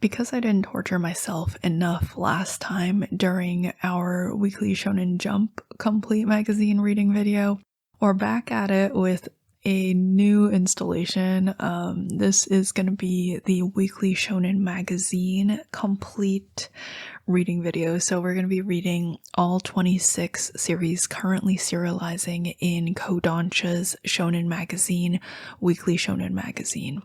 Because I didn't torture myself enough last time during our weekly Shounen Jump complete magazine reading video, we're back at it with a new installation. This is going to be the weekly Shounen magazine complete reading video. So we're going to be reading all 26 series currently serializing in Kodansha's Shounen magazine, weekly Shounen magazine.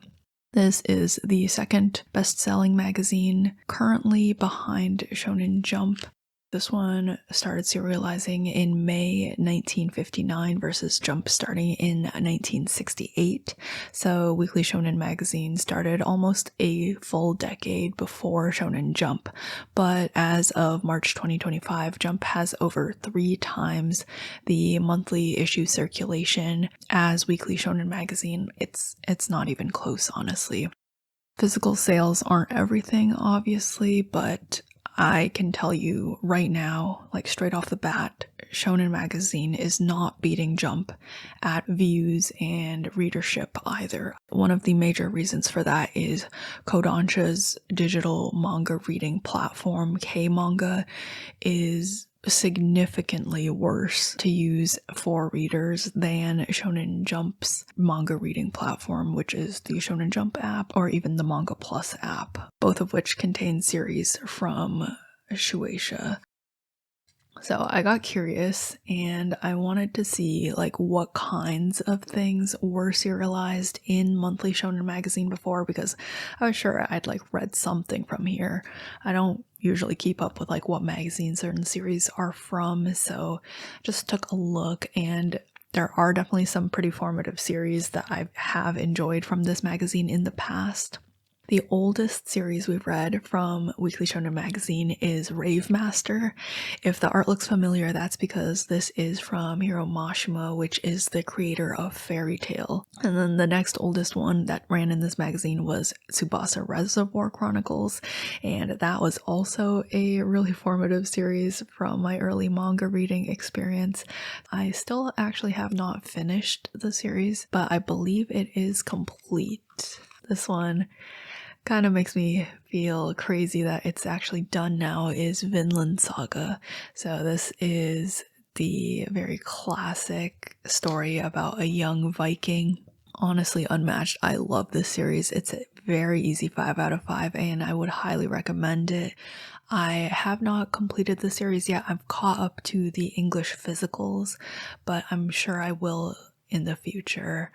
This is the second best-selling magazine currently behind Shounen Jump. This one started serializing in May 1959 versus Jump starting in 1968. So Weekly Shounen Magazine started almost a full decade before Shounen Jump. But as of March 2025, Jump has over 3 times the monthly issue circulation as Weekly Shounen Magazine. It's not even close, honestly. Physical sales aren't everything, obviously, but I can tell you right now, like straight off the bat, Shounen Magazine is not beating Jump at views and readership either. One of the major reasons for that is Kodansha's digital manga reading platform, Kmanga, is significantly worse to use for readers than Shounen Jump's manga reading platform, which is the Shounen Jump app or even the Manga Plus app, both of which contain series from Shueisha. So I got curious and I wanted to see like what kinds of things were serialized in monthly Shounen Magazine before, because I was sure I'd like read something from here. I don't usually keep up with like what magazines certain series are from, so just took a look, and there are definitely some pretty formative series that I have enjoyed from this magazine in the past. The oldest series we've read from Weekly Shounen Magazine is Rave Master. If the art looks familiar, that's because this is from Hiro Mashima, which is the creator of Fairy Tail. And then the next oldest one that ran in this magazine was Tsubasa Reservoir Chronicles, and that was also a really formative series from my early manga reading experience. I still actually have not finished the series, but I believe it is complete. This one kind of makes me feel crazy that it's actually done now, is Vinland Saga. So this is the very classic story about a young Viking. Honestly unmatched. I love this series. It's a very easy 5 out of 5 and I would highly recommend it. I have not completed the series yet. I've caught up to the English physicals, but I'm sure I will in the future,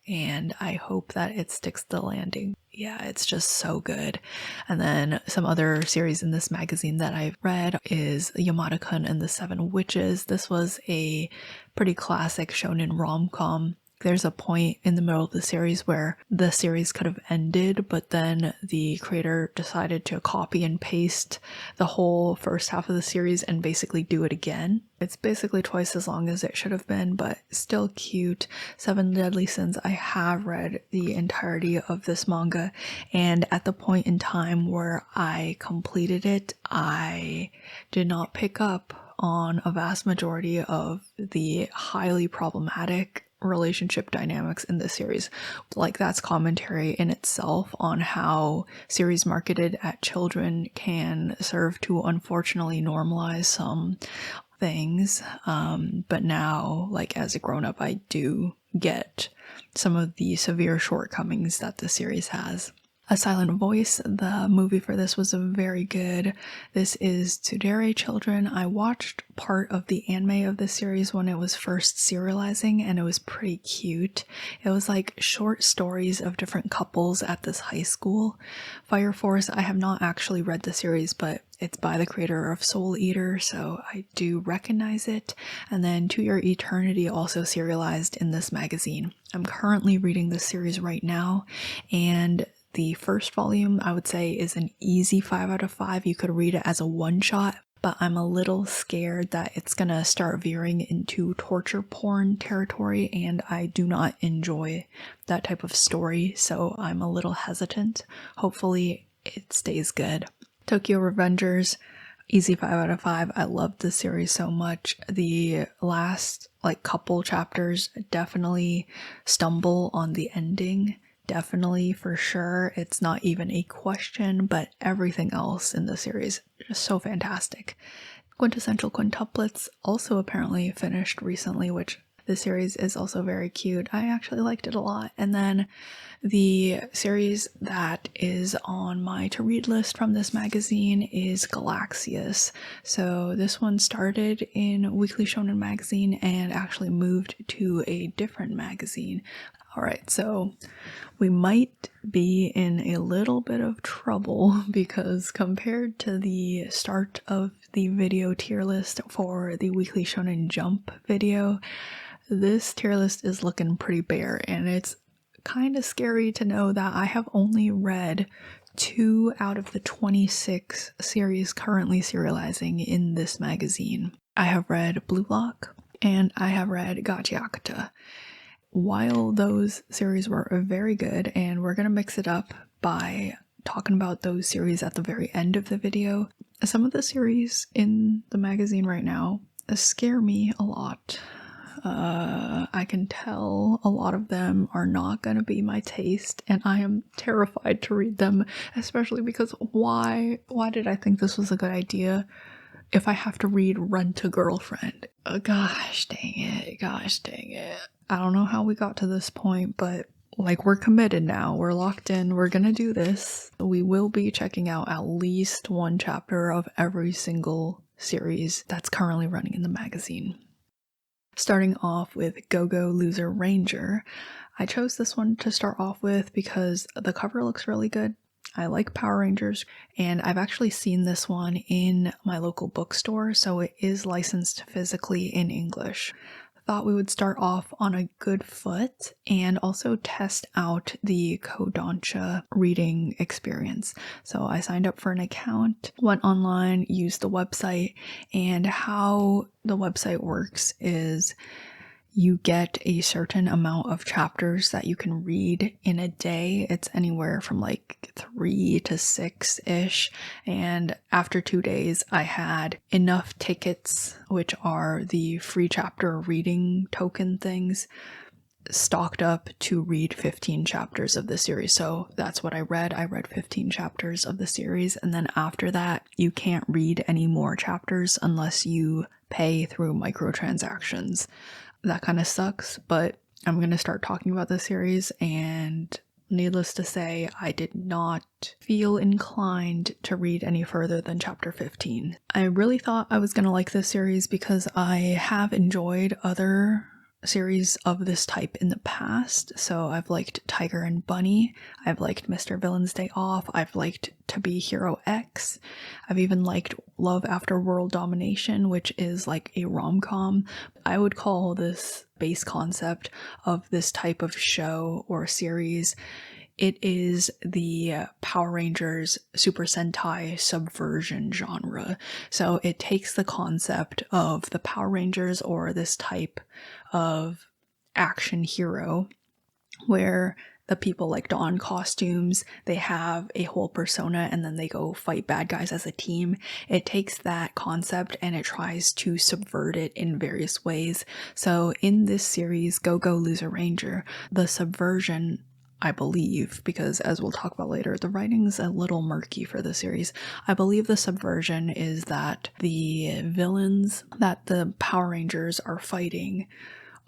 and I hope that it sticks the landing. Yeah, it's just so good. And then some other series in this magazine that I've read is Yamada-kun and the Seven Witches. This was a pretty classic shonen rom-com. There's a point in the middle of the series where the series could have ended, but then the creator decided to copy and paste the whole first half of the series and basically do it again. It's basically twice as long as it should have been, but still cute. Seven Deadly Sins, I have read the entirety of this manga, and at the point in time where I completed it, I did not pick up on a vast majority of the highly problematic relationship dynamics in this series. Like, that's commentary in itself on how series marketed at children can serve to unfortunately normalize some things. But now, like, as a grown-up, I do get some of the severe shortcomings that the series has. A Silent Voice, the movie for this, was very good. This is Tsundere Children. I watched part of the anime of this series when it was first serializing, and it was pretty cute. It was like short stories of different couples at this high school. Fire Force, I have not actually read the series, but it's by the creator of Soul Eater, so I do recognize it. And then To Your Eternity, also serialized in this magazine. I'm currently reading this series right now, and the first volume, I would say, is an easy 5 out of 5. You could read it as a one-shot, but I'm a little scared that it's gonna start veering into torture porn territory, and I do not enjoy that type of story, so I'm a little hesitant. Hopefully it stays good. Tokyo Revengers, easy 5 out of 5. I love this series so much. The last couple chapters definitely stumble on the ending, definitely, for sure. It's not even a question, but everything else in the series is so fantastic. Quintessential Quintuplets also apparently finished recently, which the series is also very cute. I actually liked it a lot. And then the series that is on my to-read list from this magazine is Galaxius. So this one started in Weekly Shonen Magazine and actually moved to a different magazine. Alright, so we might be in a little bit of trouble because compared to the start of the video tier list for the Weekly Shonen Jump video, this tier list is looking pretty bare, and it's kind of scary to know that I have only read 2 out of the 26 series currently serializing in this magazine. I have read Blue Lock and I have read Gachiakuta. While those series were very good, and we're going to mix it up by talking about those series at the very end of the video, some of the series in the magazine right now scare me a lot. I can tell a lot of them are not going to be my taste, and I am terrified to read them, especially because why did I think this was a good idea if I have to read Rent a Girlfriend? Gosh dang it. I don't know how we got to this point, but like, we're committed now. We're locked in. We're gonna do this. We will be checking out at least one chapter of every single series that's currently running in the magazine. Starting off with Go-Go Loser Ranger. I chose this one to start off with because the cover looks really good. I like Power Rangers, and I've actually seen this one in my local bookstore, so it is licensed physically in English. Thought we would start off on a good foot and also test out the Kodansha reading experience. So I signed up for an account, went online, used the website, and how the website works is you get a certain amount of chapters that you can read in a day. It's anywhere from like 3 to 6-ish. And after 2 days, I had enough tickets, which are the free chapter reading token things, stocked up to read 15 chapters of the series. So that's what I read. I read 15 chapters of the series. And then after that, you can't read any more chapters unless you pay through microtransactions. That kind of sucks, but I'm going to start talking about the series, and needless to say, I did not feel inclined to read any further than chapter 15. I really thought I was going to like this series because I have enjoyed other series of this type in the past. So I've liked Tiger and Bunny, I've liked Mr. Villain's Day Off, I've liked To Be Hero X, I've even liked Love After World Domination, which is like a rom-com. I would call this base concept of this type of show or series, it is the Power Rangers Super Sentai subversion genre. So it takes the concept of the Power Rangers or this type of action hero where the people like don costumes, they have a whole persona and then they go fight bad guys as a team. It takes that concept and it tries to subvert it in various ways. So in this series, Go-Go Loser Ranger, the subversion, I believe, because as we'll talk about later, the writing's a little murky for the series. I believe the subversion is that the villains that the Power Rangers are fighting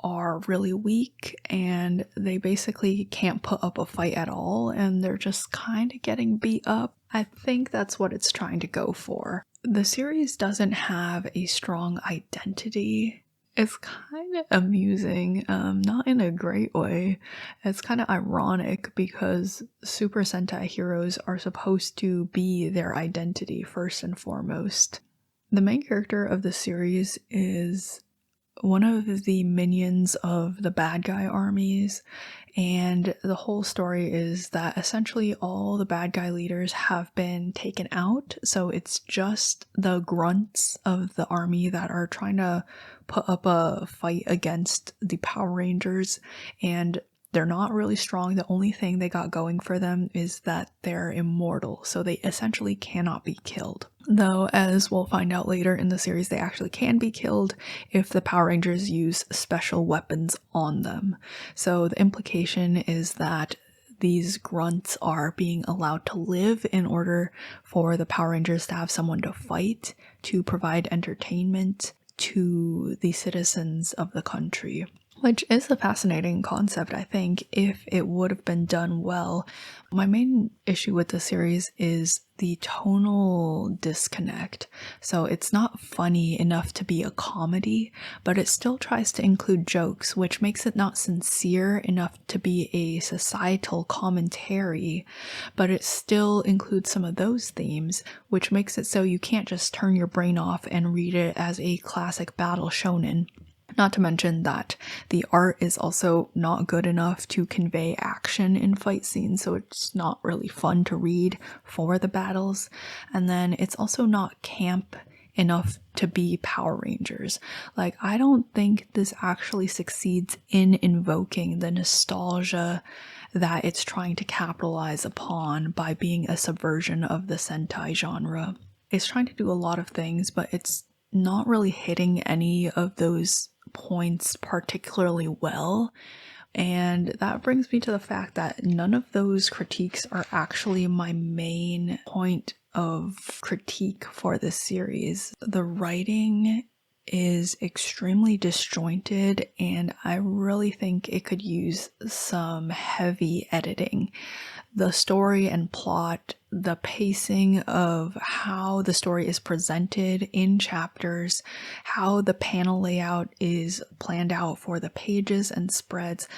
are really weak and they basically can't put up a fight at all and they're just kind of getting beat up. I think that's what it's trying to go for. The series doesn't have a strong identity. It's kind of amusing, not in a great way. It's kind of ironic because Super Sentai heroes are supposed to be their identity first and foremost. The main character of the series is one of the minions of the bad guy armies, and the whole story is that essentially all the bad guy leaders have been taken out, so it's just the grunts of the army that are trying to put up a fight against the Power Rangers, and they're not really strong. The only thing they got going for them is that they're immortal, so they essentially cannot be killed. Though, as we'll find out later in the series, they actually can be killed if the Power Rangers use special weapons on them. So the implication is that these grunts are being allowed to live in order for the Power Rangers to have someone to fight, to provide entertainment to the citizens of the country. Which is a fascinating concept, I think, if it would have been done well. My main issue with the series is the tonal disconnect. So it's not funny enough to be a comedy, but it still tries to include jokes, which makes it not sincere enough to be a societal commentary, but it still includes some of those themes, which makes it so you can't just turn your brain off and read it as a classic battle shonen. Not to mention that the art is also not good enough to convey action in fight scenes, so it's not really fun to read for the battles. And then it's also not camp enough to be Power Rangers. Like, I don't think this actually succeeds in invoking the nostalgia that it's trying to capitalize upon by being a subversion of the Sentai genre. It's trying to do a lot of things, but it's not really hitting any of those points particularly well. And that brings me to the fact that none of those critiques are actually my main point of critique for this series. The writing is extremely disjointed, and I really think it could use some heavy editing. The story and plot, the pacing of how the story is presented in chapters, how the panel layout is planned out for the pages and spreads,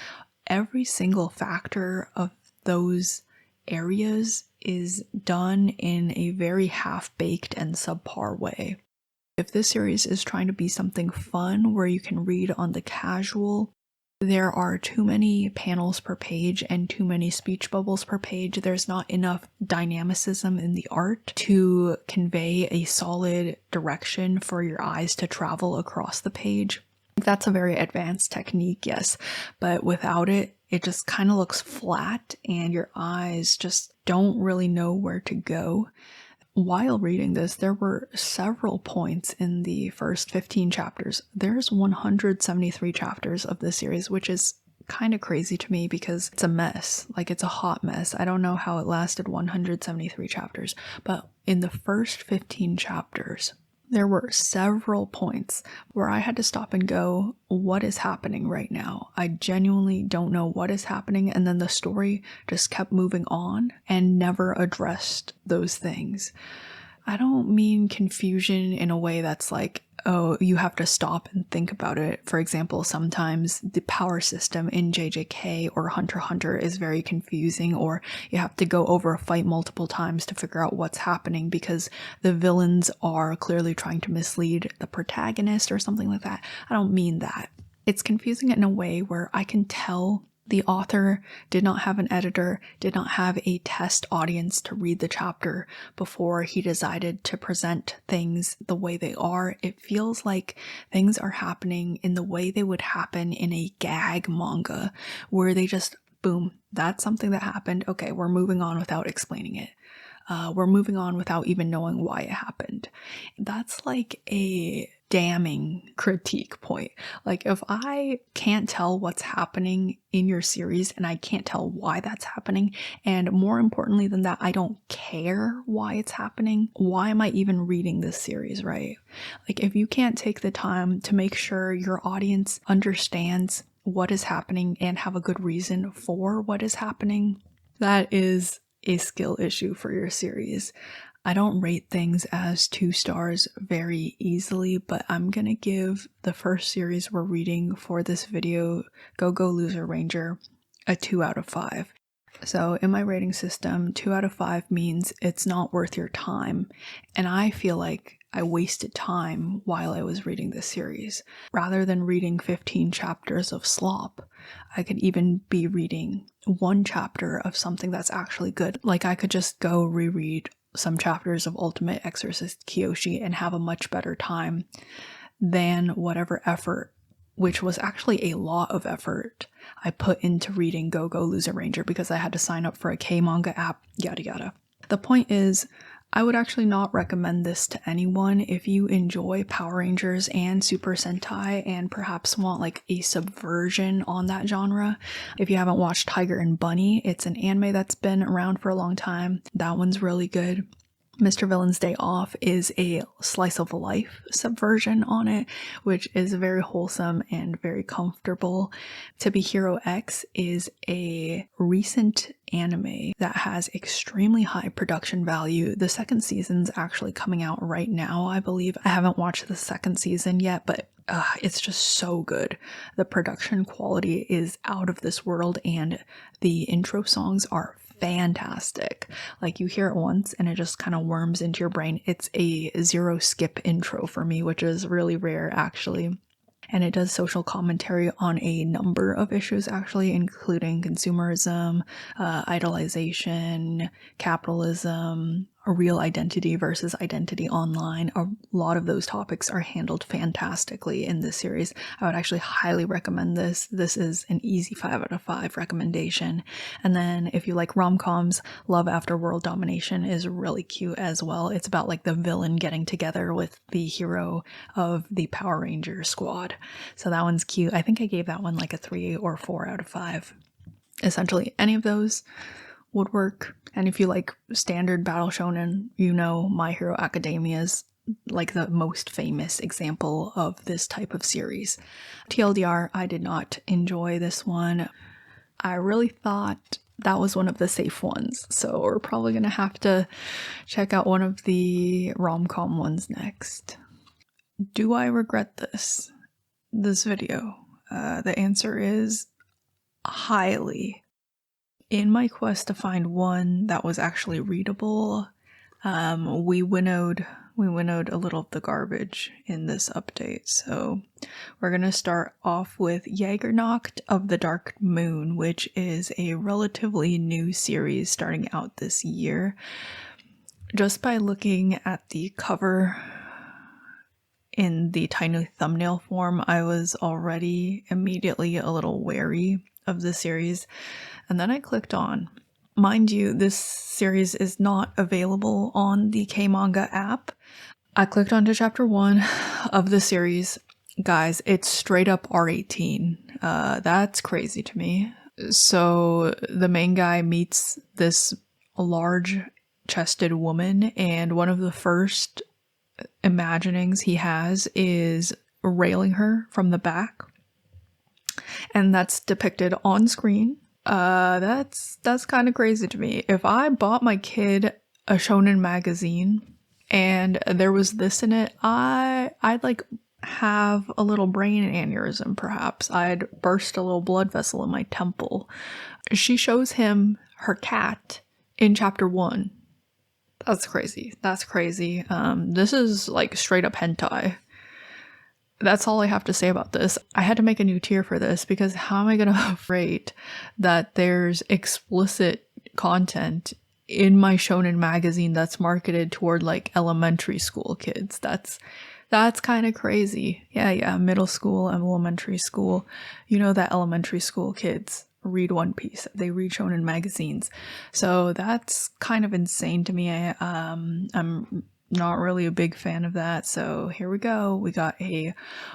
every single factor of those areas is done in a very half-baked and subpar way. If this series is trying to be something fun where you can read on the casual, there are too many panels per page and too many speech bubbles per page. There's not enough dynamicism in the art to convey a solid direction for your eyes to travel across the page. That's a very advanced technique, yes, but without it, it just kind of looks flat and your eyes just don't really know where to go. While reading this, there were several points in the first 15 chapters. There's 173 chapters of this series, which is kind of crazy to me because it's a mess. Like, it's a hot mess. I don't know how it lasted 173 chapters, but in the first 15 chapters, there were several points where I had to stop and go, what is happening right now? I genuinely don't know what is happening. And then the story just kept moving on and never addressed those things. I don't mean confusion in a way that's like, oh, you have to stop and think about it. For example, sometimes the power system in JJK or Hunter x Hunter is very confusing, or you have to go over a fight multiple times to figure out what's happening because the villains are clearly trying to mislead the protagonist or something like that. I don't mean that. It's confusing in a way where I can tell the author did not have an editor, did not have a test audience to read the chapter before he decided to present things the way they are. It feels like things are happening in the way they would happen in a gag manga, where they just, boom, that's something that happened. Okay, we're moving on without explaining it. We're moving on without even knowing why it happened. That's like a damning critique point. Like, if I can't tell what's happening in your series and I can't tell why that's happening, and more importantly than that, I don't care why it's happening, why am I even reading this series, right? Like, if you can't take the time to make sure your audience understands what is happening and have a good reason for what is happening, that is a skill issue for your series. I don't rate things as 2 stars very easily, but I'm gonna give the first series we're reading for this video, Go Go Loser Ranger, a 2 out of 5. So in my rating system, 2 out of 5 means it's not worth your time, and I feel like I wasted time while I was reading this series. Rather than reading 15 chapters of slop, I could even be reading 1 chapter of something that's actually good. Like, I could just go reread some chapters of Ultimate Exorcist Kyoshi and have a much better time than whatever effort, which was actually a lot of effort, I put into reading Go Go Loser Ranger because I had to sign up for a K-manga app, yada yada. The point is, I would actually not recommend this to anyone. If you enjoy Power Rangers and Super Sentai and perhaps want like a subversion on that genre, if you haven't watched Tiger and Bunny, it's an anime that's been around for a long time. That one's really good. Mr. Villain's Day Off is a slice of life subversion on it, which is very wholesome and very comfortable. To Be Hero X is a recent anime that has extremely high production value. The second season's actually coming out right now, I believe. I haven't watched the second season yet, but it's just so good. The production quality is out of this world, and the intro songs are fantastic. Like, you hear it once and it just kind of worms into your brain. It's a zero skip intro for me, which is really rare actually. And it does social commentary on a number of issues actually, including consumerism, idolization, capitalism, a real identity versus identity online. A lot of those topics are handled fantastically in this series. I would actually highly recommend this. This is an easy 5 out of 5 recommendation. And then if you like rom-coms, Love After World Domination is really cute as well. It's about like the villain getting together with the hero of the Power Ranger squad. So that one's cute. I think I gave that one like a 3 or 4 out of 5. Essentially, any of those would work. And if you like standard battle shonen, you know My Hero Academia is like the most famous example of this type of series. TLDR, I did not enjoy this one. I really thought that was one of the safe ones, so we're probably gonna have to check out one of the rom-com ones next. Do I regret this video? The answer is highly. In my quest to find one that was actually readable, we winnowed a little of the garbage in this update. So we're going to start off with Yaergnacht of the Dark Moon, which is a relatively new series starting out this year. Just by looking at the cover in the tiny thumbnail form, I was already immediately a little wary of the series. And then I clicked on. Mind you, this series is not available on the Kmanga app. I clicked onto chapter 1 of the series. Guys, it's straight up R18. That's crazy to me. So the main guy meets this large-chested woman, and one of the first imaginings he has is railing her from the back. And that's depicted on screen. That's kind of crazy to me. If I bought my kid a shonen magazine and there was this in it, I'd like have a little brain aneurysm perhaps. I'd burst a little blood vessel in my temple. She shows him her cat in chapter 1. That's crazy. That's crazy. This is like straight up hentai. That's all I have to say about this. I had to make a new tier for this because how am I going to rate that there's explicit content in my shonen magazine that's marketed toward like elementary school kids? That's kind of crazy. Yeah, middle school and elementary school. You know that elementary school kids read One Piece. They read shonen magazines. So that's kind of insane to me. I'm not really a big fan of that. So here we go. We got a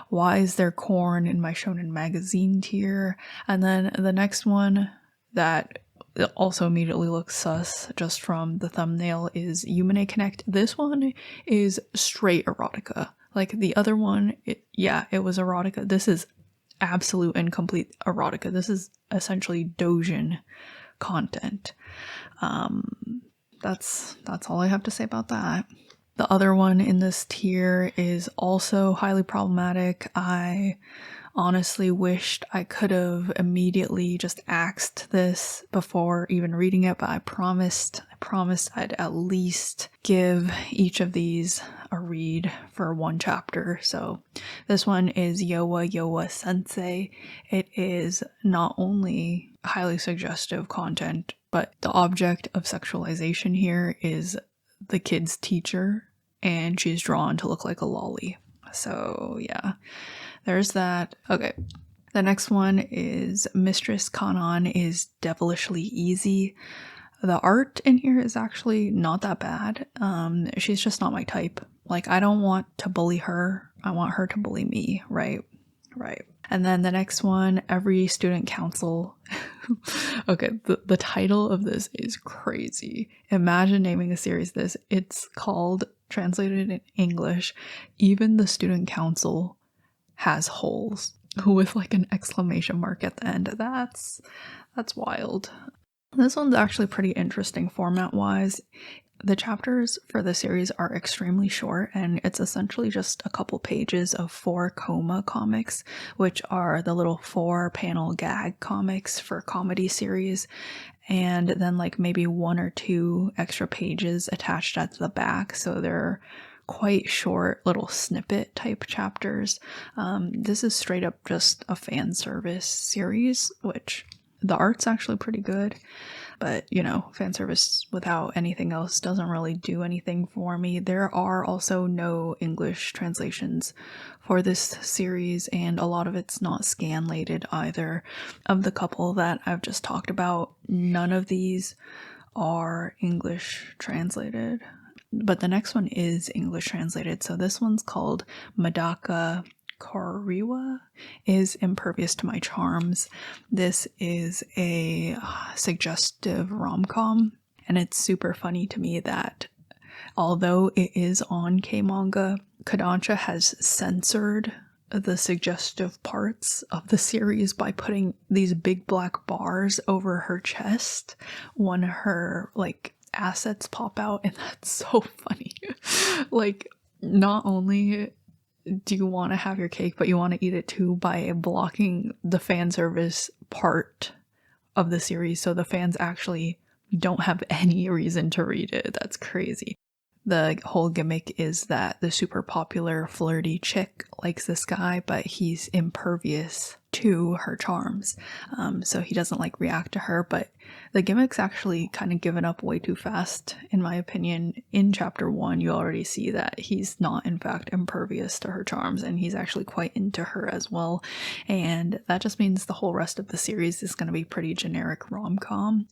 Why Is There Corn in My Shonen Magazine tier. And then the next one that also immediately looks sus just from the thumbnail is Yumene Connect. This one is straight erotica. Like the other one, it was erotica. This is absolute and complete erotica. This is essentially doujin content. That's all I have to say about that. The other one in this tier is also highly problematic. I honestly wished I could have immediately just axed this before even reading it, but I promised I'd at least give each of these a read for one chapter. So this one is Yowayowa Sensei. It is not only highly suggestive content, but the object of sexualization here is the kid's teacher, and she's drawn to look like a lolly. So yeah, there's that. Okay, the next one is Mistress Kanan is Devilishly Easy. The art in here is actually not that bad. She's just not my type. Like, I don't want to bully her. I want her to bully me, right? Right. And then the next one, Every Student Council. Okay, the title of this is crazy. Imagine naming a series this. It's called, translated in English, Even the Student Council Has Holes, with like an exclamation mark at the end. That's wild. This one's actually pretty interesting format-wise. The chapters for the series are extremely short, and it's essentially just a couple pages of 4 Koma comics, which are the little 4-panel gag comics for comedy series, and then like maybe 1 or 2 extra pages attached at the back, so they're quite short little snippet type chapters. This is straight up just a fan service series, which the art's actually pretty good. But, you know, fan service without anything else doesn't really do anything for me. There are also no English translations for this series, and a lot of it's not scanlated either. Of the couple that I've just talked about, none of these are English translated. But the next one is English translated. So this one's called Medaka. Kuroiwa is Impervious to My Charms. This is a suggestive rom-com, and it's super funny to me that although it is on Kmanga, Kodansha has censored the suggestive parts of the series by putting these big black bars over her chest when her like assets pop out, and that's so funny. Like, not only do you want to have your cake, but you want to eat it too by blocking the fan service part of the series, so the fans actually don't have any reason to read it. That's crazy. The whole gimmick is that the super popular flirty chick likes this guy, but he's impervious to her charms. So he doesn't like react to her, but the gimmick's actually kind of given up way too fast, in my opinion. In chapter 1, you already see that he's not in fact impervious to her charms, and he's actually quite into her as well. And that just means the whole rest of the series is going to be pretty generic rom-com.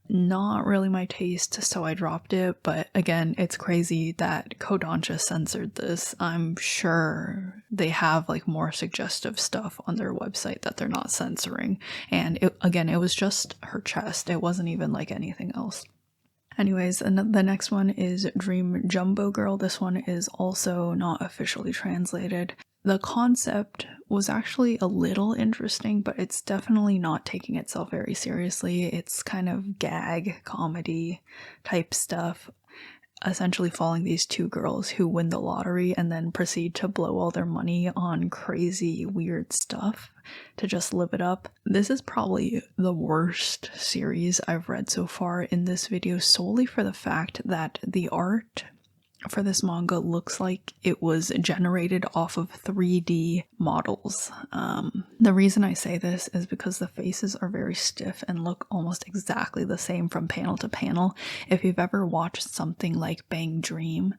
Not really my taste, so I dropped it, but again, it's crazy that Kodansha censored this. I'm sure they have like more suggestive stuff on their website that they're not censoring, and it was just her chest. It wasn't even like anything else. Anyways, and the next one is Dream Jumbo Girl. This one is also not officially translated. The concept was actually a little interesting, but it's definitely not taking itself very seriously. It's kind of gag comedy type stuff, essentially following these 2 girls who win the lottery and then proceed to blow all their money on crazy weird stuff to just live it up. This is probably the worst series I've read so far in this video, solely for the fact that the art for this manga looks like it was generated off of 3D models. The reason I say this is because the faces are very stiff and look almost exactly the same from panel to panel. If you've ever watched something like Bang Dream,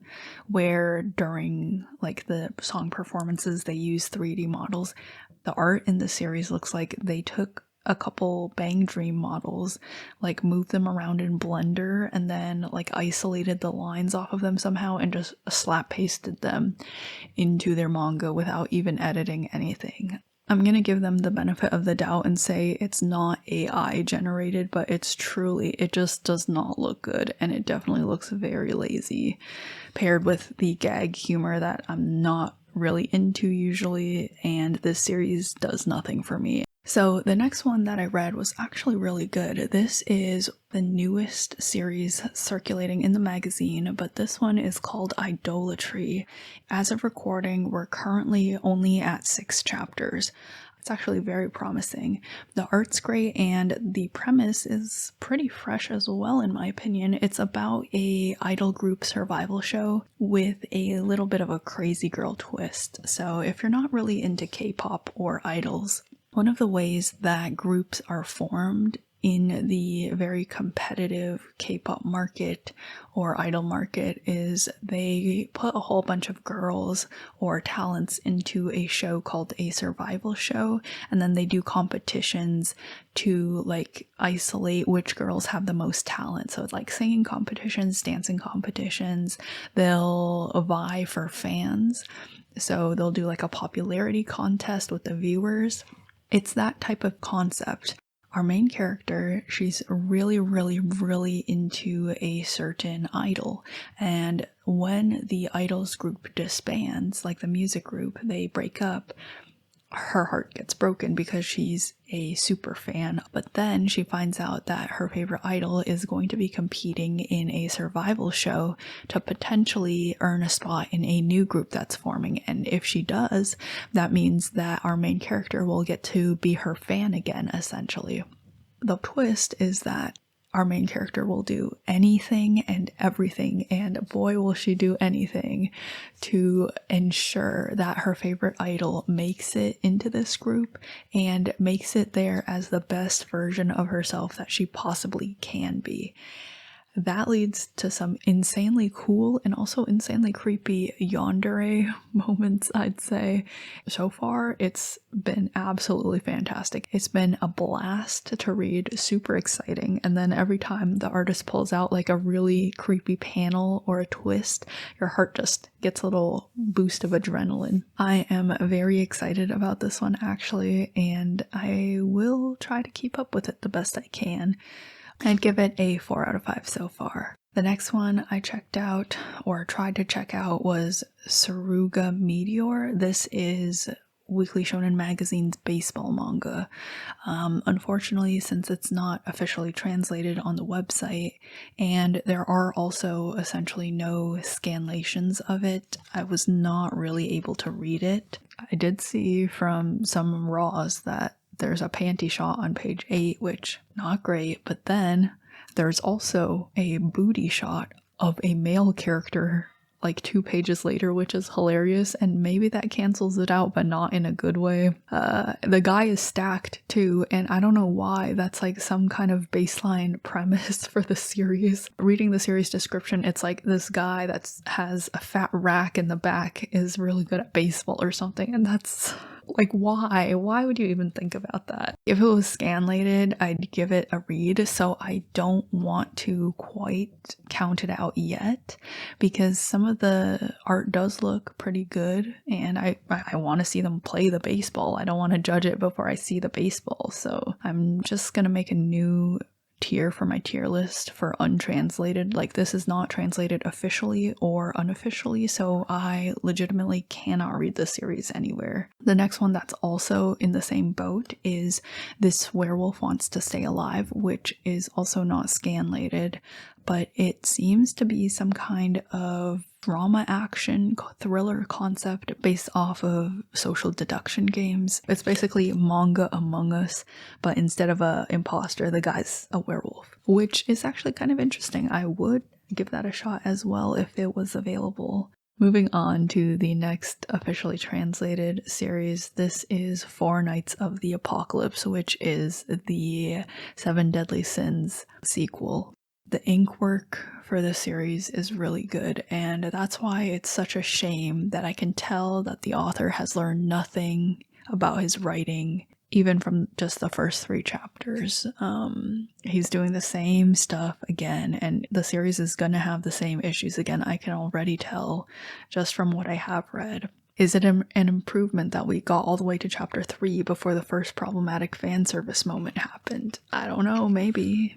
where during like the song performances they use 3D models, the art in the series looks like they took a couple Bang Dream models, like moved them around in Blender and then like isolated the lines off of them somehow and just slap pasted them into their manga without even editing anything. I'm gonna give them the benefit of the doubt and say it's not AI generated, but it just does not look good, and it definitely looks very lazy, paired with the gag humor that I'm not really into usually, and this series does nothing for me. So the next one that I read was actually really good. This is the newest series circulating in the magazine, but this one is called Idolatry. As of recording, we're currently only at 6 chapters. It's actually very promising. The art's great, and the premise is pretty fresh as well, in my opinion. It's about a idol group survival show with a little bit of a crazy girl twist. So if you're not really into K-pop or idols, one of the ways that groups are formed in the very competitive K-pop market or idol market is they put a whole bunch of girls or talents into a show called a survival show, and then they do competitions to like isolate which girls have the most talent. So it's like singing competitions, dancing competitions. They'll vie for fans. So they'll do like a popularity contest with the viewers. It's that type of concept. Our main character, she's really, really, really into a certain idol. And when the idols group disbands, like the music group, they break up, her heart gets broken because she's a super fan. But then she finds out that her favorite idol is going to be competing in a survival show to potentially earn a spot in a new group that's forming. And if she does, that means that our main character will get to be her fan again, essentially. The twist is that our main character will do anything and everything, and boy will she do anything to ensure that her favorite idol makes it into this group and makes it there as the best version of herself that she possibly can be. That leads to some insanely cool and also insanely creepy yandere moments, I'd say. So far, it's been absolutely fantastic. It's been a blast to read, super exciting, and then every time the artist pulls out like a really creepy panel or a twist, your heart just gets a little boost of adrenaline. I am very excited about this one, actually, and I will try to keep up with it the best I can. I'd give it a 4 out of 5 so far. The next one I checked out, or tried to check out, was Suruga Meteor. This is Weekly Shonen Magazine's baseball manga. Unfortunately, since it's not officially translated on the website, and there are also essentially no scanlations of it, I was not really able to read it. I did see from some raws that there's a panty shot on page 8, which not great, but then there's also a booty shot of a male character like 2 pages later, which is hilarious, and maybe that cancels it out, but not in a good way. The guy is stacked too, and I don't know why. That's like some kind of baseline premise for the series. Reading the series description, it's like this guy that has a fat rack in the back is really good at baseball or something, and that's like, why? Why would you even think about that? If it was scanlated, I'd give it a read, so I don't want to quite count it out yet, because some of the art does look pretty good, and I want to see them play the baseball. I don't want to judge it before I see the baseball, so I'm just gonna make a new tier for my tier list for untranslated. Like, this is not translated officially or unofficially, so I legitimately cannot read the series anywhere. The next one that's also in the same boat is This Werewolf Wants to Stay Alive, which is also not scanlated, but it seems to be some kind of drama action thriller concept based off of social deduction games. It's basically Manga Among Us, but instead of a imposter, the guy's a werewolf, which is actually kind of interesting. I would give that a shot as well if it was available. Moving on to the next officially translated series, this is Four Nights of the Apocalypse, which is the Seven Deadly Sins sequel. The ink work for the series is really good, and that's why it's such a shame that I can tell that the author has learned nothing about his writing, even from just the first 3 chapters. He's doing the same stuff again, and the series is gonna have the same issues again. I can already tell just from what I have read. Is it an improvement that we got all the way to chapter 3 before the first problematic fan service moment happened? I don't know, maybe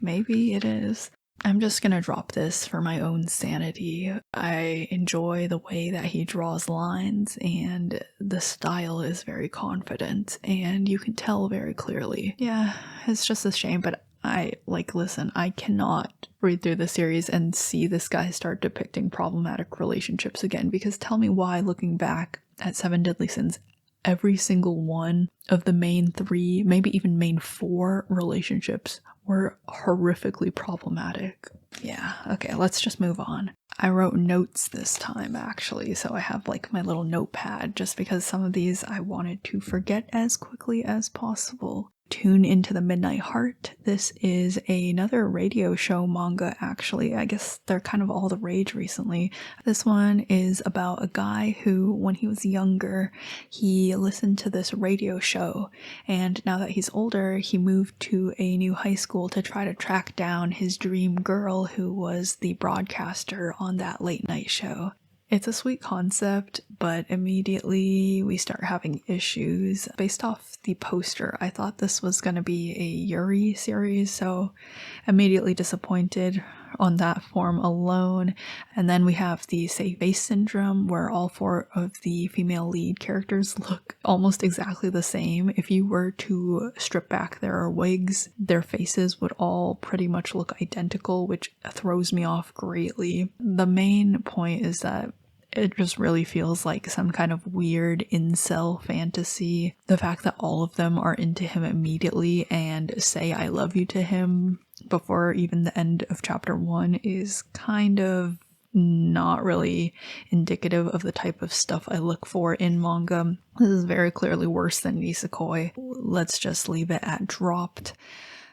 it is. I'm just gonna drop this for my own sanity. I enjoy the way that he draws lines, and the style is very confident, and you can tell very clearly. Yeah, it's just a shame, but listen, I cannot read through the series and see this guy start depicting problematic relationships again, because tell me why, looking back at Seven Deadly Sins, every single one of the main 3, maybe even main 4 relationships were horrifically problematic. Yeah, okay, let's just move on. I wrote notes this time, actually, so I have like my little notepad, just because some of these I wanted to forget as quickly as possible. Tune into the Midnight Heart. This is another radio show manga, actually. I guess they're kind of all the rage recently. This one is about a guy who, when he was younger, he listened to this radio show, and now that he's older, he moved to a new high school to try to track down his dream girl who was the broadcaster on that late night show. It's a sweet concept, but immediately we start having issues. Based off the poster, I thought this was going to be a Yuri series, so immediately disappointed on that form alone. And then we have the save face syndrome, where all 4 of the female lead characters look almost exactly the same. If you were to strip back their wigs, their faces would all pretty much look identical, which throws me off greatly. The main point is that it just really feels like some kind of weird incel fantasy. The fact that all of them are into him immediately and say I love you to him before even the end of chapter 1 is kind of not really indicative of the type of stuff I look for in manga. This is very clearly worse than Nisekoi. Let's just leave it at dropped.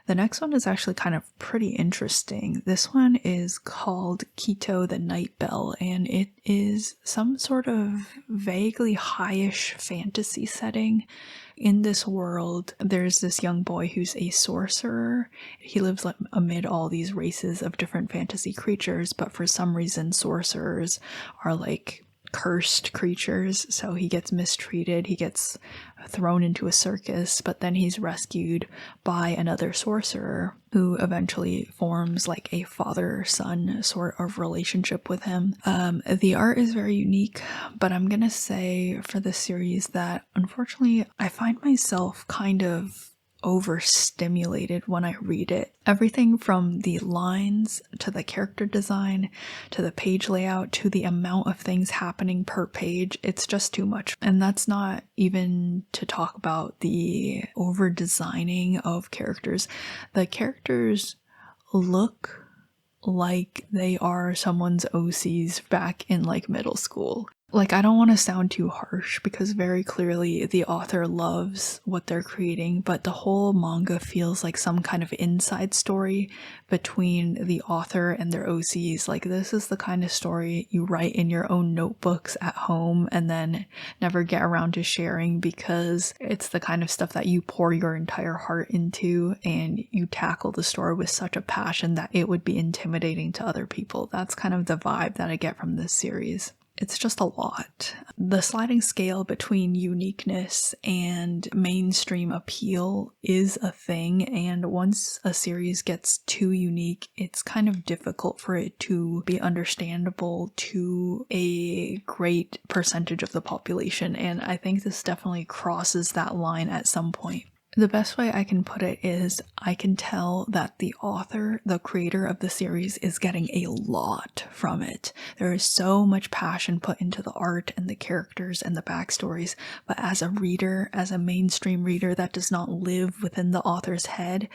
The next one is actually kind of pretty interesting. This one is called Kito the Night Bell, and it is some sort of vaguely high-ish fantasy setting. In this world, there's this young boy who's a sorcerer. He lives amid all these races of different fantasy creatures, but for some reason sorcerers are like cursed creatures, so he gets mistreated. He gets thrown into a circus, but then he's rescued by another sorcerer who eventually forms like a father-son sort of relationship with him. The art is very unique, but I'm gonna say for this series that unfortunately I find myself kind of overstimulated when I read it. Everything from the lines to the character design to the page layout to the amount of things happening per page, it's just too much. And that's not even to talk about the over designing of characters. The characters look like they are someone's OCs back in like middle school. Like, I don't want to sound too harsh because very clearly the author loves what they're creating, but the whole manga feels like some kind of inside story between the author and their OCs. Like, this is the kind of story you write in your own notebooks at home and then never get around to sharing because it's the kind of stuff that you pour your entire heart into and you tackle the story with such a passion that it would be intimidating to other people. That's kind of the vibe that I get from this series. It's just a lot. The sliding scale between uniqueness and mainstream appeal is a thing, and once a series gets too unique, it's kind of difficult for it to be understandable to a great percentage of the population, and I think this definitely crosses that line at some point. The best way I can put it is I can tell that the author, the creator of the series, is getting a lot from it. There is so much passion put into the art and the characters and the backstories, but as a reader, as a mainstream reader that does not live within the author's head,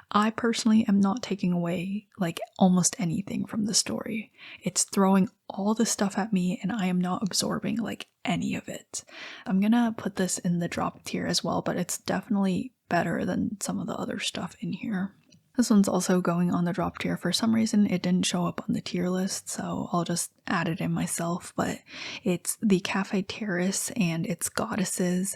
I personally am not taking away like almost anything from the story. It's throwing all the stuff at me and I am not absorbing like any of it. I'm gonna put this in the drop tier as well, but it's definitely better than some of the other stuff in here. This one's also going on the drop tier. For some reason, it didn't show up on the tier list, so I'll just add it in myself, but it's the Café Terrace and its goddesses.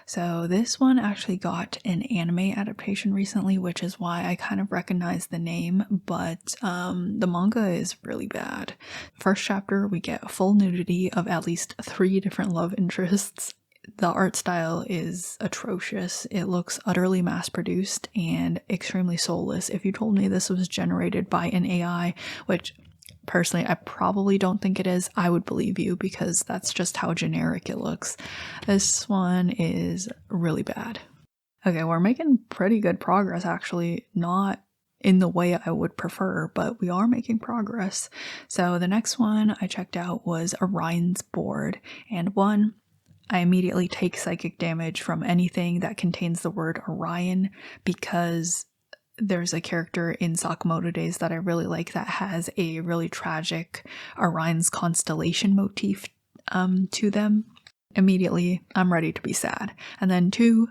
So this one actually got an anime adaptation recently, which is why I kind of recognize the name, but the manga is really bad. First chapter, we get full nudity of at least 3 different love interests. The art style is atrocious. It looks utterly mass-produced and extremely soulless. If you told me this was generated by an AI, which personally I probably don't think it is, I would believe you because that's just how generic it looks. This one is really bad. Okay, we're making pretty good progress actually, not in the way I would prefer, but we are making progress. So the next one I checked out was Orion's Board, and I immediately take psychic damage from anything that contains the word Orion because there's a character in Sakamoto Days that I really like that has a really tragic Orion's constellation motif to them. Immediately, I'm ready to be sad. And then 2,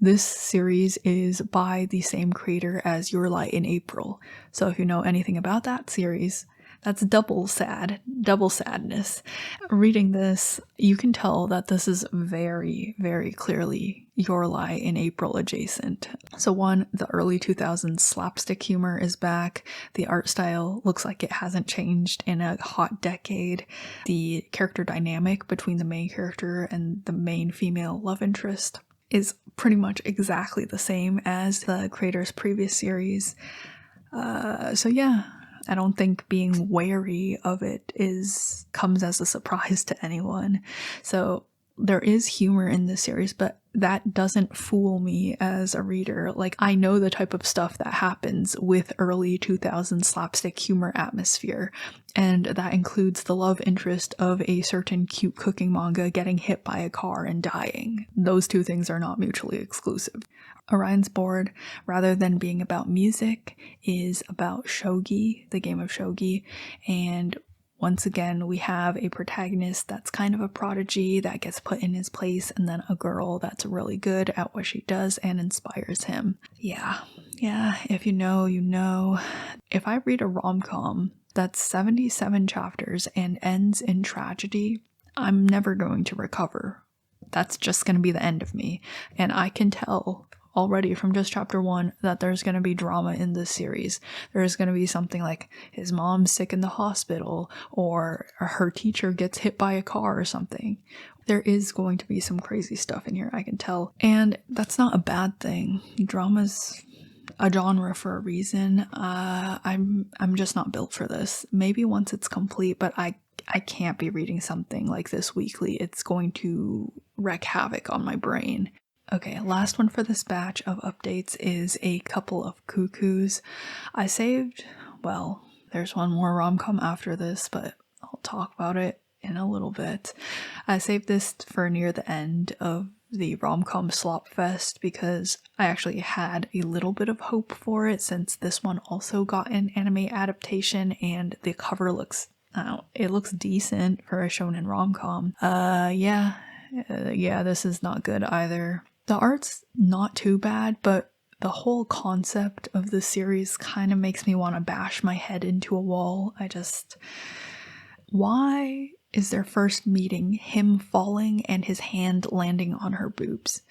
This series is by the same creator as Your Lie in April. So if you know anything about that series, that's double sadness. Reading this, you can tell that this is very, very clearly Your Lie in April adjacent. So one, the early 2000s slapstick humor is back. The art style looks like it hasn't changed in a hot decade. The character dynamic between the main character and the main female love interest is pretty much exactly the same as the creator's previous series. So yeah, I don't think being wary of it comes as a surprise to anyone. So there is humor in this series, but that doesn't fool me as a reader. Like, I know the type of stuff that happens with early 2000s slapstick humor atmosphere, and that includes the love interest of a certain cute cooking manga getting hit by a car and dying. Those two things are not mutually exclusive. Orion's Board, rather than being about music, is about shogi, the game of shogi, and once again, we have a protagonist that's kind of a prodigy that gets put in his place, and then a girl that's really good at what she does and inspires him. Yeah, if you know, you know. If I read a rom-com that's 77 chapters and ends in tragedy, I'm never going to recover. That's just going to be the end of me. And I can tell already from just chapter 1 that there's going to be drama in this series. There's going to be something like his mom's sick in the hospital, or her teacher gets hit by a car or something. There is going to be some crazy stuff in here, I can tell. And that's not a bad thing. Drama's a genre for a reason. I'm just not built for this. Maybe once it's complete, but I can't be reading something like this weekly. It's going to wreak havoc on my brain. Okay, last one for this batch of updates is A Couple of Cuckoos. There's one more rom-com after this, but I'll talk about it in a little bit. I saved this for near the end of the rom-com slop fest because I actually had a little bit of hope for it, since this one also got an anime adaptation and the cover looks decent for a shonen rom-com. This is not good either. The art's not too bad, but the whole concept of the series kind of makes me want to bash my head into a wall. Why is their first meeting him falling and his hand landing on her boobs?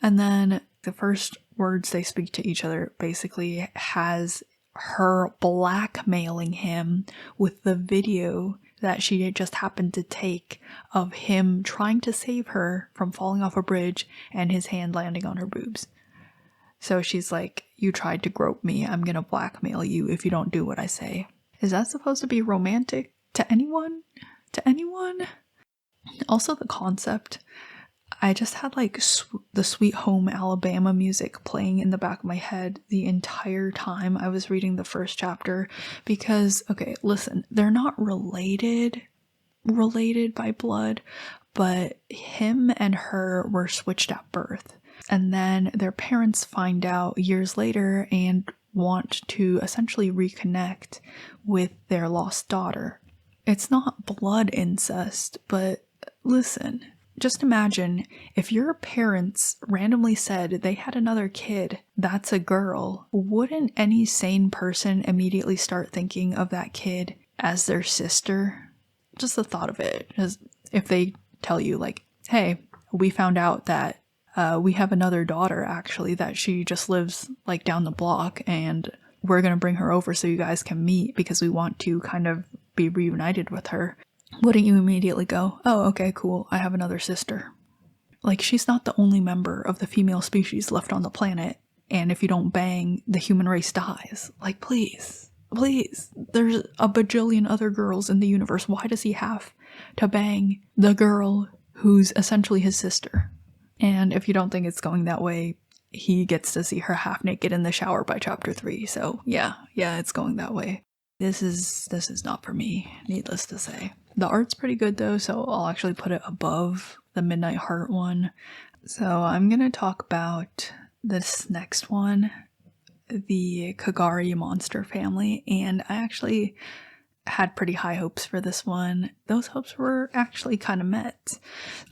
And then the first words they speak to each other basically has her blackmailing him with the video that she just happened to take of him trying to save her from falling off a bridge and his hand landing on her boobs. So she's like, you tried to grope me, I'm gonna blackmail you if you don't do what I say. Is that supposed to be romantic to anyone? Also the concept. I just had like the Sweet Home Alabama music playing in the back of my head the entire time I was reading the first chapter, because, okay, listen, they're not related by blood, but him and her were switched at birth. And then their parents find out years later and want to essentially reconnect with their lost daughter. It's not blood incest, but listen, just imagine if your parents randomly said they had another kid that's a girl. Wouldn't any sane person immediately start thinking of that kid as their sister? Just the thought of it. If they tell you, like, hey, we found out that we have another daughter, actually, that she just lives like down the block, and we're going to bring her over so you guys can meet because we want to kind of be reunited with her. Wouldn't you immediately go, oh, okay, cool, I have another sister? Like, she's not the only member of the female species left on the planet, and if you don't bang, the human race dies. Like, please, there's a bajillion other girls in the universe. Why does he have to bang the girl who's essentially his sister? And if you don't think it's going that way, he gets to see her half naked in the shower by chapter 3, so yeah, it's going that way. This is not for me, needless to say. The art's pretty good though, so I'll actually put it above the Midnight Heart one. So I'm gonna talk about this next one, the Kagari monster family, and had pretty high hopes for this one. Those hopes were actually kind of met.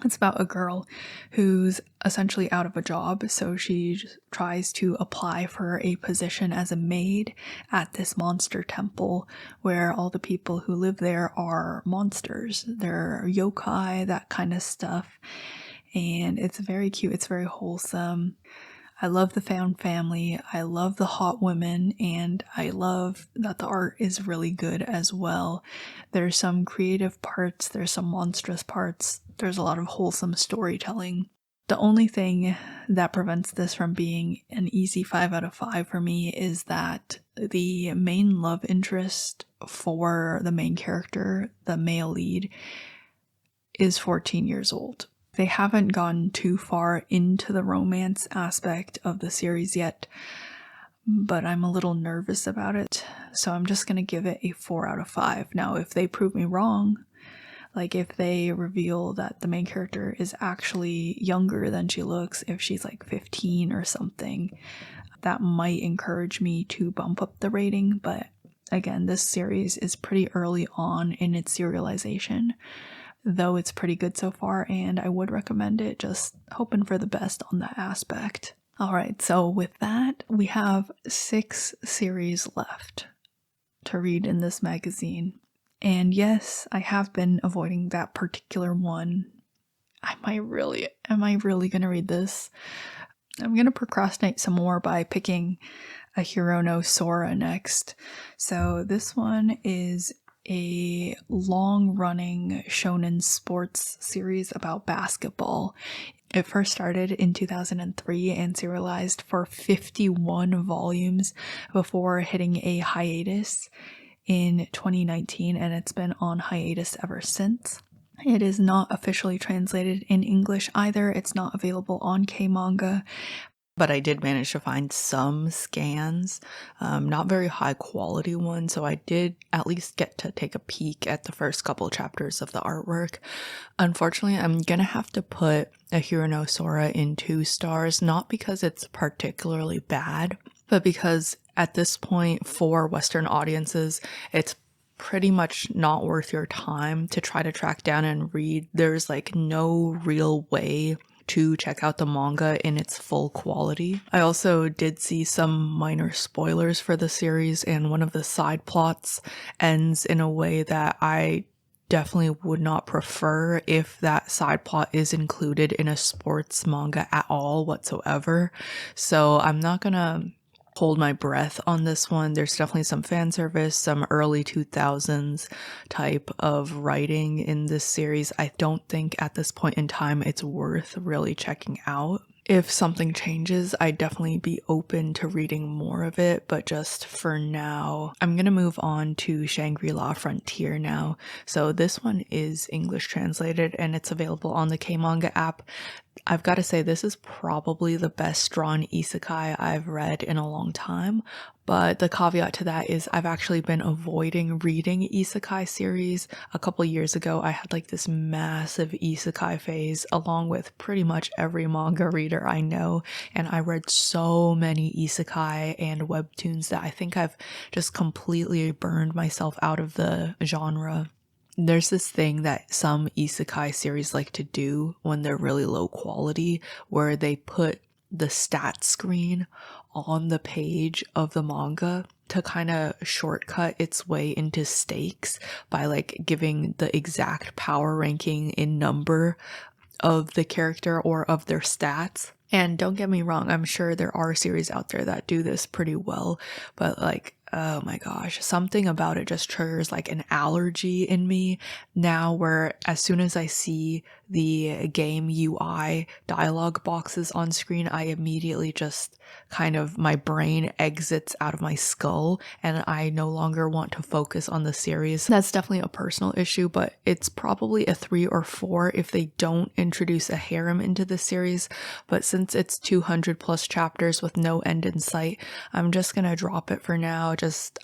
It's about a girl who's essentially out of a job, so she tries to apply for a position as a maid at this monster temple where all the people who live there are monsters. They're yokai, that kind of stuff. And it's very cute. It's very wholesome. I love the found family, I love the hot women, and I love that the art is really good as well. There's some creative parts, there's some monstrous parts, there's a lot of wholesome storytelling. The only thing that prevents this from being an easy 5 out of 5 for me is that the main love interest for the main character, the male lead, is 14 years old. They haven't gone too far into the romance aspect of the series yet, but I'm a little nervous about it, so I'm just going to give it a 4 out of 5. Now, if they prove me wrong, like if they reveal that the main character is actually younger than she looks, if she's like 15 or something, that might encourage me to bump up the rating, but again, this series is pretty early on in its serialization, though it's pretty good so far, and I would recommend it, just hoping for the best on that aspect. Alright, so with that, we have 6 series left to read in this magazine. And yes, I have been avoiding that particular one. Am I really gonna read this? I'm gonna procrastinate some more by picking Ahiru no Sora next. So this one is a long-running shonen sports series about basketball. It first started in 2003 and serialized for 51 volumes before hitting a hiatus in 2019, and it's been on hiatus ever since. It is not officially translated in English either. It's not available on Kmanga, but I did manage to find some scans, not very high quality ones, so I did at least get to take a peek at the first couple chapters of the artwork. Unfortunately, I'm gonna have to put Ahiru no Sora in 2 stars, not because it's particularly bad, but because at this point for Western audiences, it's pretty much not worth your time to try to track down and read. There's like no real way to check out the manga in its full quality. I also did see some minor spoilers for the series, and one of the side plots ends in a way that I definitely would not prefer if that side plot is included in a sports manga at all whatsoever. So I'm not gonna hold my breath on this one. There's definitely some fan service, some early 2000s type of writing in this series. I don't think at this point in time it's worth really checking out. If something changes, I'd definitely be open to reading more of it, but just for now, I'm gonna move on to Shangri-La Frontier now. So this one is English translated and it's available on the Kmanga app. I've got to say, this is probably the best drawn isekai I've read in a long time, but the caveat to that is I've actually been avoiding reading isekai series. A couple years ago, I had like this massive isekai phase along with pretty much every manga reader I know, and I read so many isekai and webtoons that I think I've just completely burned myself out of the genre. There's this thing that some isekai series like to do when they're really low quality, where they put the stat screen on the page of the manga to kind of shortcut its way into stakes by like giving the exact power ranking in number of the character or of their stats. And don't get me wrong, I'm sure there are series out there that do this pretty well, but like, oh my gosh, something about it just triggers like an allergy in me now, where as soon as I see the game UI dialogue boxes on screen, I immediately just kind of, my brain exits out of my skull and I no longer want to focus on the series. That's definitely a personal issue, but it's probably a 3 or 4 if they don't introduce a harem into the series. But since it's 200 plus chapters with no end in sight, I'm just gonna drop it for now.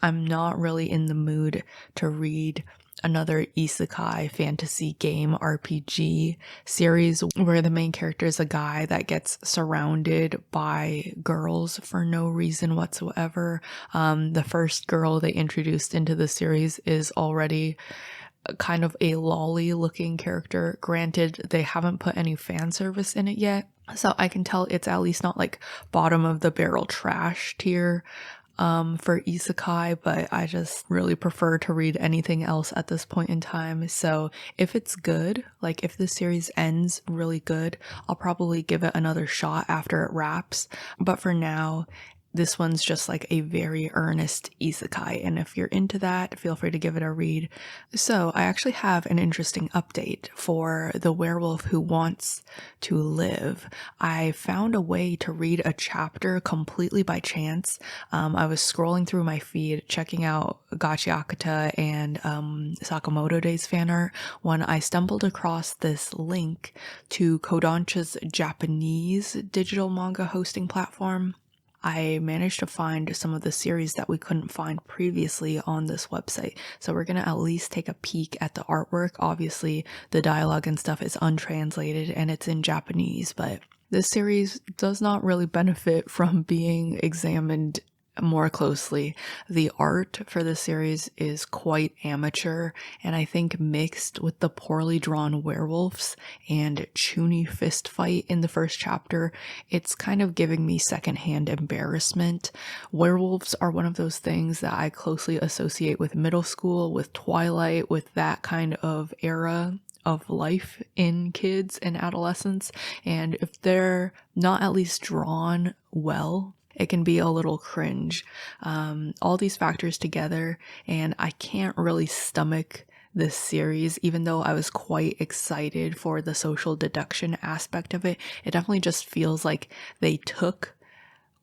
I'm not really in the mood to read another isekai fantasy game RPG series where the main character is a guy that gets surrounded by girls for no reason whatsoever. The first girl they introduced into the series is already kind of a lolly looking character. Granted, they haven't put any fan service in it yet, so I can tell it's at least not like bottom of the barrel trash tier for isekai, but I just really prefer to read anything else at this point in time. So if it's good, like if the series ends really good, I'll probably give it another shot after it wraps. But for now, this one's just like a very earnest isekai, and if you're into that, feel free to give it a read. So I actually have an interesting update for the werewolf who wants to live. I found a way to read a chapter completely by chance. I was scrolling through my feed, checking out Gachiakuta and Sakamoto Days fan art, when I stumbled across this link to Kodansha's Japanese digital manga hosting platform. I managed to find some of the series that we couldn't find previously on this website. So we're going to at least take a peek at the artwork. Obviously, the dialogue and stuff is untranslated and it's in Japanese, but this series does not really benefit from being examined more closely. The art for this series is quite amateur, and I think mixed with the poorly drawn werewolves and Chuni fist fight in the first chapter, it's kind of giving me secondhand embarrassment. Werewolves are one of those things that I closely associate with middle school, with Twilight, with that kind of era of life in kids and adolescents, and if they're not at least drawn well, it can be a little cringe. All these factors together, and I can't really stomach this series, even though I was quite excited for the social deduction aspect of it. It definitely just feels like they took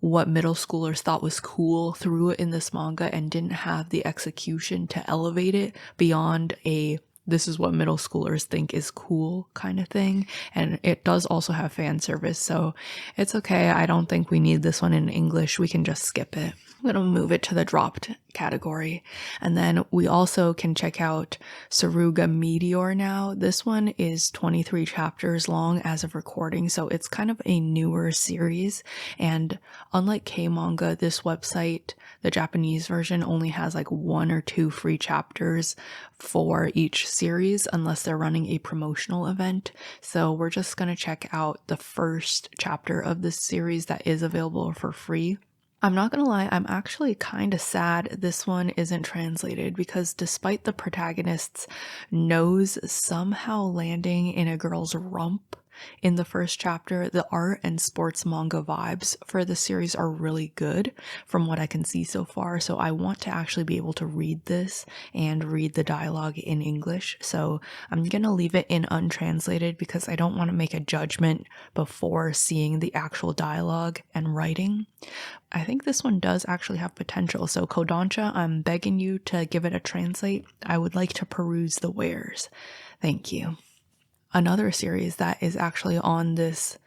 what middle schoolers thought was cool, threw it in this manga, and didn't have the execution to elevate it beyond a this is what middle schoolers think is cool kind of thing. And it does also have fan service, so it's okay. I don't think we need this one in English. We can just skip it. I'm going to move it to the dropped category. And then we also can check out Suruga Meteor now. This one is 23 chapters long as of recording, so it's kind of a newer series. And unlike Kmanga, this website, the Japanese version, only has like 1 or 2 free chapters for each series unless they're running a promotional event. So we're just going to check out the first chapter of this series that is available for free. I'm not gonna lie, I'm actually kind of sad this one isn't translated, because despite the protagonist's nose somehow landing in a girl's rump in the first chapter, the art and sports manga vibes for the series are really good from what I can see so far. So I want to actually be able to read this and read the dialogue in English. So I'm going to leave it in untranslated because I don't want to make a judgment before seeing the actual dialogue and writing. I think this one does actually have potential. So Kodansha, I'm begging you to give it a translate. I would like to peruse the wares. Thank you. Another series that is actually on this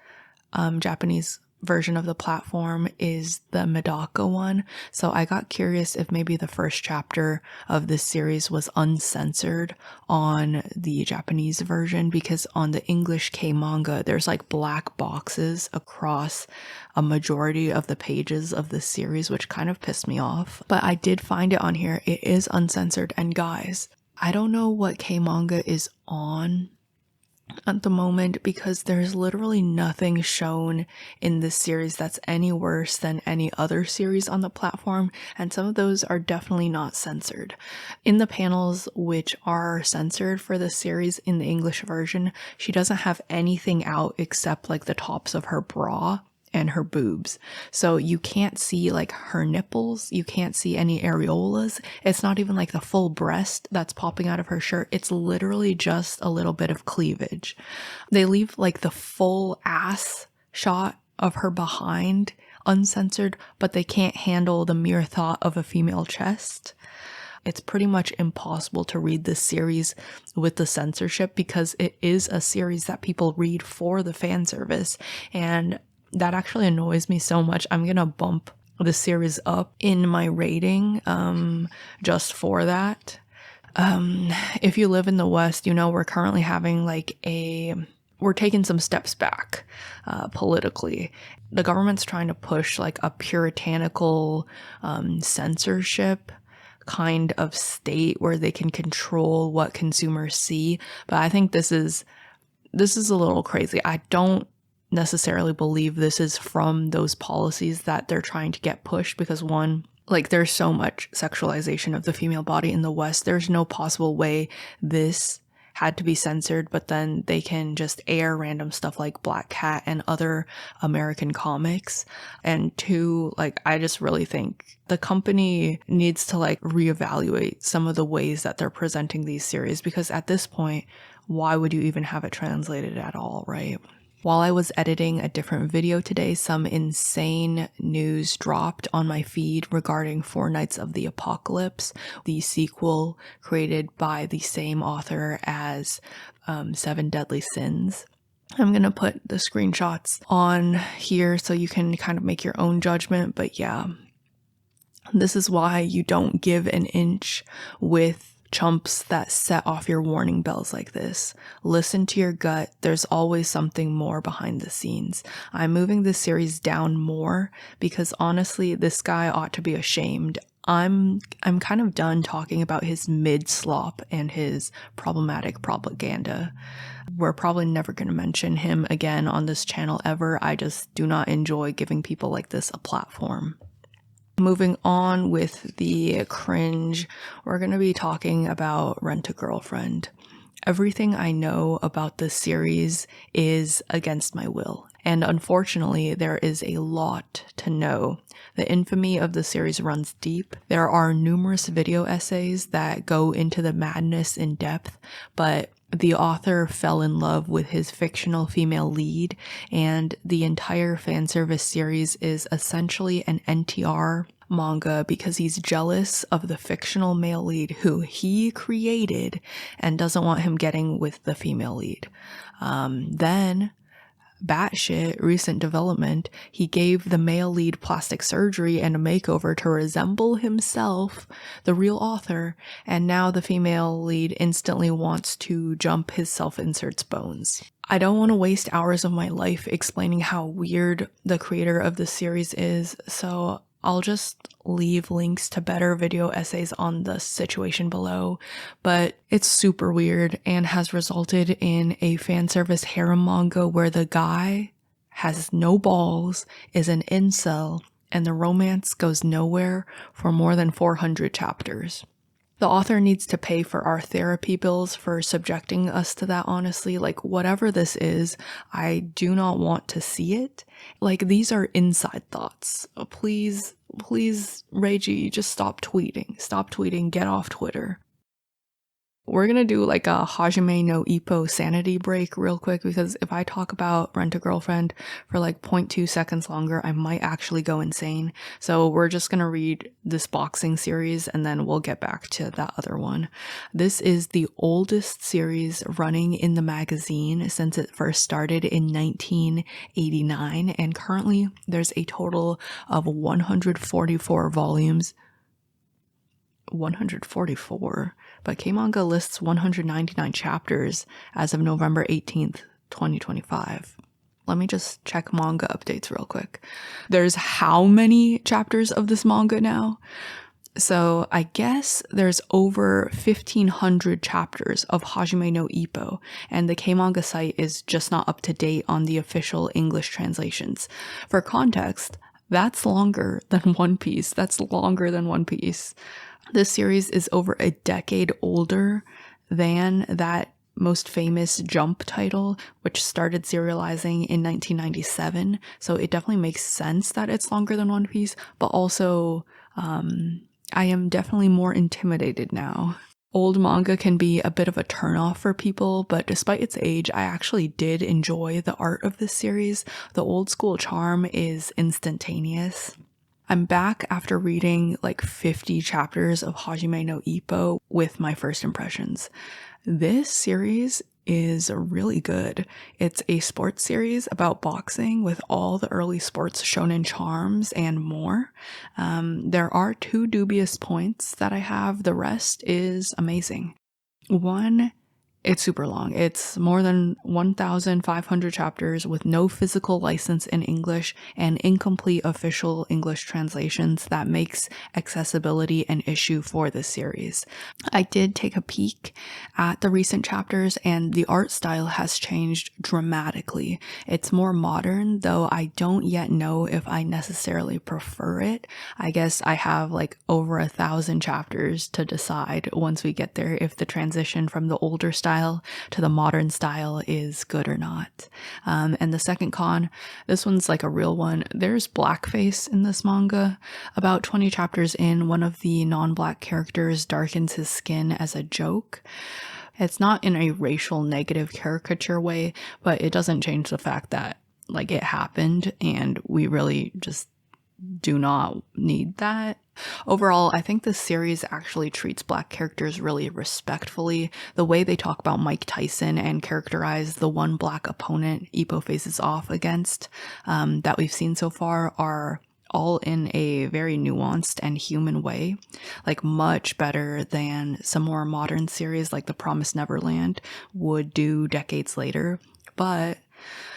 Japanese version of the platform is the Medaka one. So I got curious if maybe the first chapter of this series was uncensored on the Japanese version, because on the English K-manga, there's like black boxes across a majority of the pages of this series, which kind of pissed me off. But I did find it on here. It is uncensored. And guys, I don't know what K-manga is on at the moment, because there's literally nothing shown in this series that's any worse than any other series on the platform, and some of those are definitely not censored. In the panels which are censored for the series in the English version, she doesn't have anything out except like the tops of her bra and her boobs. So you can't see like her nipples, you can't see any areolas. It's not even like the full breast that's popping out of her shirt. It's literally just a little bit of cleavage. They leave like the full ass shot of her behind uncensored, but they can't handle the mere thought of a female chest. It's pretty much impossible to read this series with the censorship, because it is a series that people read for the fan service, and that actually annoys me so much. I'm gonna bump the series up in my rating just for that. If you live in the West, you know we're currently having like we're taking some steps back politically. The government's trying to push like a puritanical censorship kind of state where they can control what consumers see. But I think this is a little crazy. I don't necessarily believe this is from those policies that they're trying to get pushed, because one, like, there's so much sexualization of the female body in the West. There's no possible way this had to be censored, but then they can just air random stuff like Black Cat and other American comics. And two, like, I just really think the company needs to like reevaluate some of the ways that they're presenting these series, because at this point, why would you even have it translated at all, right? While I was editing a different video today, some insane news dropped on my feed regarding Four Knights of the Apocalypse, the sequel created by the same author as Seven Deadly Sins. I'm going to put the screenshots on here so you can kind of make your own judgment, but yeah, this is why you don't give an inch with chumps that set off your warning bells like this. Listen to your gut. There's always something more behind the scenes. I'm moving this series down more because honestly, this guy ought to be ashamed. I'm kind of done talking about his mid-slop and his problematic propaganda. We're probably never going to mention him again on this channel ever. I just do not enjoy giving people like this a platform. Moving on with the cringe, we're going to be talking about Rent-a-Girlfriend. Everything I know about this series is against my will, and unfortunately there is a lot to know. The infamy of the series runs deep. There are numerous video essays that go into the madness in depth, but the author fell in love with his fictional female lead, and the entire fanservice series is essentially an NTR manga because he's jealous of the fictional male lead who he created and doesn't want him getting with the female lead. Then, batshit recent development, he gave the male lead plastic surgery and a makeover to resemble himself, the real author, and now the female lead instantly wants to jump his self-insert's bones. I don't want to waste hours of my life explaining how weird the creator of the series is, so I'll just leave links to better video essays on the situation below, but it's super weird and has resulted in a fanservice harem manga where the guy has no balls, is an incel, and the romance goes nowhere for more than 400 chapters. The author needs to pay for our therapy bills for subjecting us to that, honestly. Like, whatever this is, I do not want to see it. Like, these are inside thoughts. Please, Reiji, just stop tweeting. Stop tweeting, get off Twitter. We're gonna do like a Hajime no Ippo sanity break real quick, because if I talk about Rent-a-Girlfriend for like 0.2 seconds longer, I might actually go insane. So we're just gonna read this boxing series and then we'll get back to that other one. This is the oldest series running in the magazine since it first started in 1989, and currently there's a total of 144 volumes. 144, but Kmanga lists 199 chapters as of November 18th, 2025. Let me just check manga updates real quick. There's how many chapters of this manga now? So I guess there's over 1,500 chapters of Hajime no Ippo, and the Kmanga site is just not up to date on the official English translations. For context, that's longer than One Piece. That's longer than One Piece. This series is over a decade older than that most famous Jump title, which started serializing in 1997. So it definitely makes sense that it's longer than One Piece, but also I am definitely more intimidated now. Old manga can be a bit of a turnoff for people, but despite its age, I actually did enjoy the art of this series. The old school charm is instantaneous. I'm back after reading like 50 chapters of Hajime no Ippo with my first impressions. This series is really good. It's a sports series about boxing with all the early sports shonen charms and more. There are 2 dubious points that I have. The rest is amazing. One, it's super long. It's more than 1,500 chapters with no physical license in English and incomplete official English translations that makes accessibility an issue for this series. I did take a peek at the recent chapters and the art style has changed dramatically. It's more modern, though I don't yet know if I necessarily prefer it. I guess I have like over 1,000 chapters to decide once we get there if the transition from the older style to the modern style is good or not. And the second con, this one's like a real one. There's blackface in this manga. About 20 chapters in, one of the non-black characters darkens his skin as a joke. It's not in a racial negative caricature way, but it doesn't change the fact that like it happened and we really just do not need that. Overall, I think this series actually treats black characters really respectfully. The way they talk about Mike Tyson and characterize the one black opponent Ippo faces off against that we've seen so far are all in a very nuanced and human way, like much better than some more modern series like The Promised Neverland would do decades later. But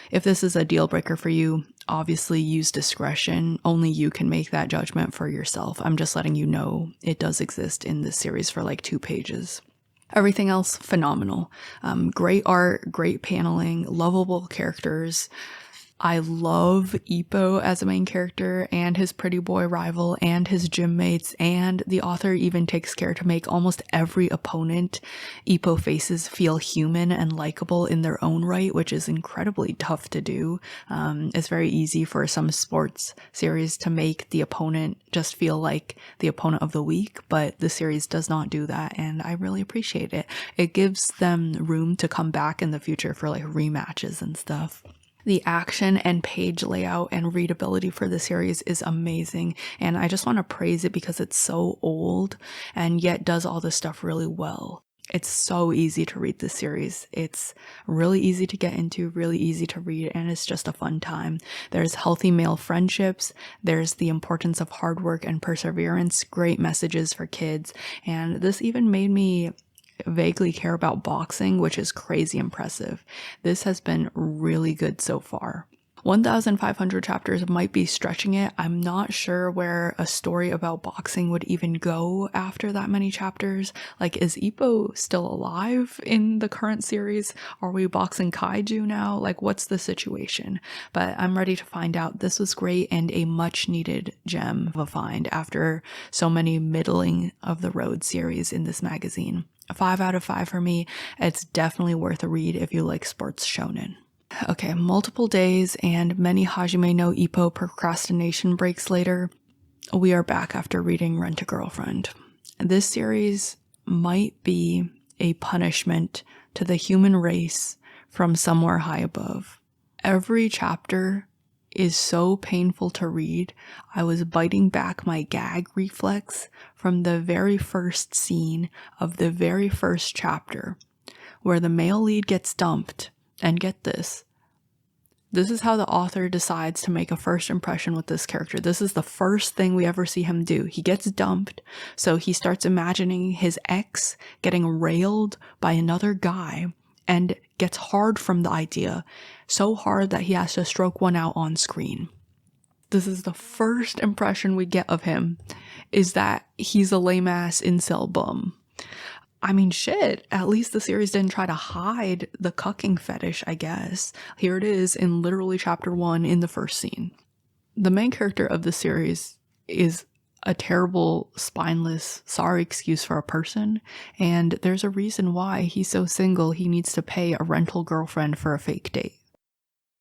if this is a deal breaker for you, obviously use discretion. Only you can make that judgment for yourself. I'm just letting you know it does exist in this series for like 2 pages. Everything else, phenomenal. Great art, great paneling, lovable characters. I love Ippo as a main character and his pretty boy rival and his gym mates, and the author even takes care to make almost every opponent Ippo faces feel human and likable in their own right, which is incredibly tough to do. It's very easy for some sports series to make the opponent just feel like the opponent of the week, but the series does not do that, and I really appreciate it. It gives them room to come back in the future for like rematches and stuff. The action and page layout and readability for the series is amazing, and I just want to praise it because it's so old and yet does all this stuff really well. It's so easy to read this series. It's really easy to get into, really easy to read, and it's just a fun time. There's healthy male friendships, there's the importance of hard work and perseverance, great messages for kids, and this even made me vaguely care about boxing, which is crazy impressive. This has been really good so far. 1,500 chapters might be stretching it. I'm not sure where a story about boxing would even go after that many chapters. Like, is Ippo still alive in the current series? Are we boxing kaiju now? Like, what's the situation? But I'm ready to find out. This was great and a much needed gem of a find after so many middling of the road series in this magazine. 5 out of 5 for me. It's definitely worth a read if you like sports shonen. Okay, multiple days and many Hajime no Ippo procrastination breaks later, we are back after reading Rent-a-Girlfriend. This series might be a punishment to the human race from somewhere high above. Every chapter is so painful to read. I was biting back my gag reflex from the very first scene of the very first chapter, where the male lead gets dumped. And get this. This is how the author decides to make a first impression with this character. This is the first thing we ever see him do. He gets dumped, so he starts imagining his ex getting railed by another guy and gets hard from the idea. So hard that he has to stroke one out on screen. This is the first impression we get of him, is that he's a lame-ass incel bum. I mean, shit, at least the series didn't try to hide the cucking fetish, I guess. Here it is in literally chapter 1 in the first scene. The main character of the series is a terrible, spineless, sorry excuse for a person, and there's a reason why he's so single he needs to pay a rental girlfriend for a fake date.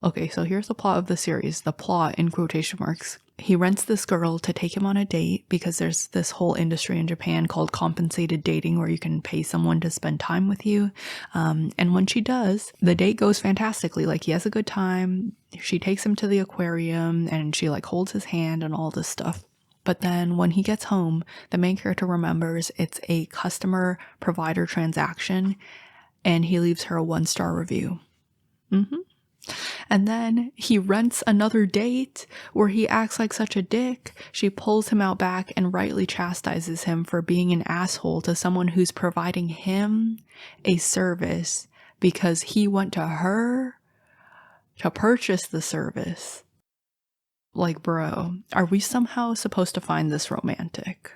Okay, so here's the plot of the series. The plot in quotation marks. He rents this girl to take him on a date because there's this whole industry in Japan called compensated dating where you can pay someone to spend time with you. And when she does, the date goes fantastically. Like, he has a good time. She takes him to the aquarium and she like holds his hand and all this stuff. But then when he gets home, the main character remembers it's a customer-provider transaction. and he leaves her a 1-star review. And then he rents another date where he acts like such a dick. She pulls him out back and rightly chastises him for being an asshole to someone who's providing him a service because he went to her to purchase the service. Like, bro, are we somehow supposed to find this romantic?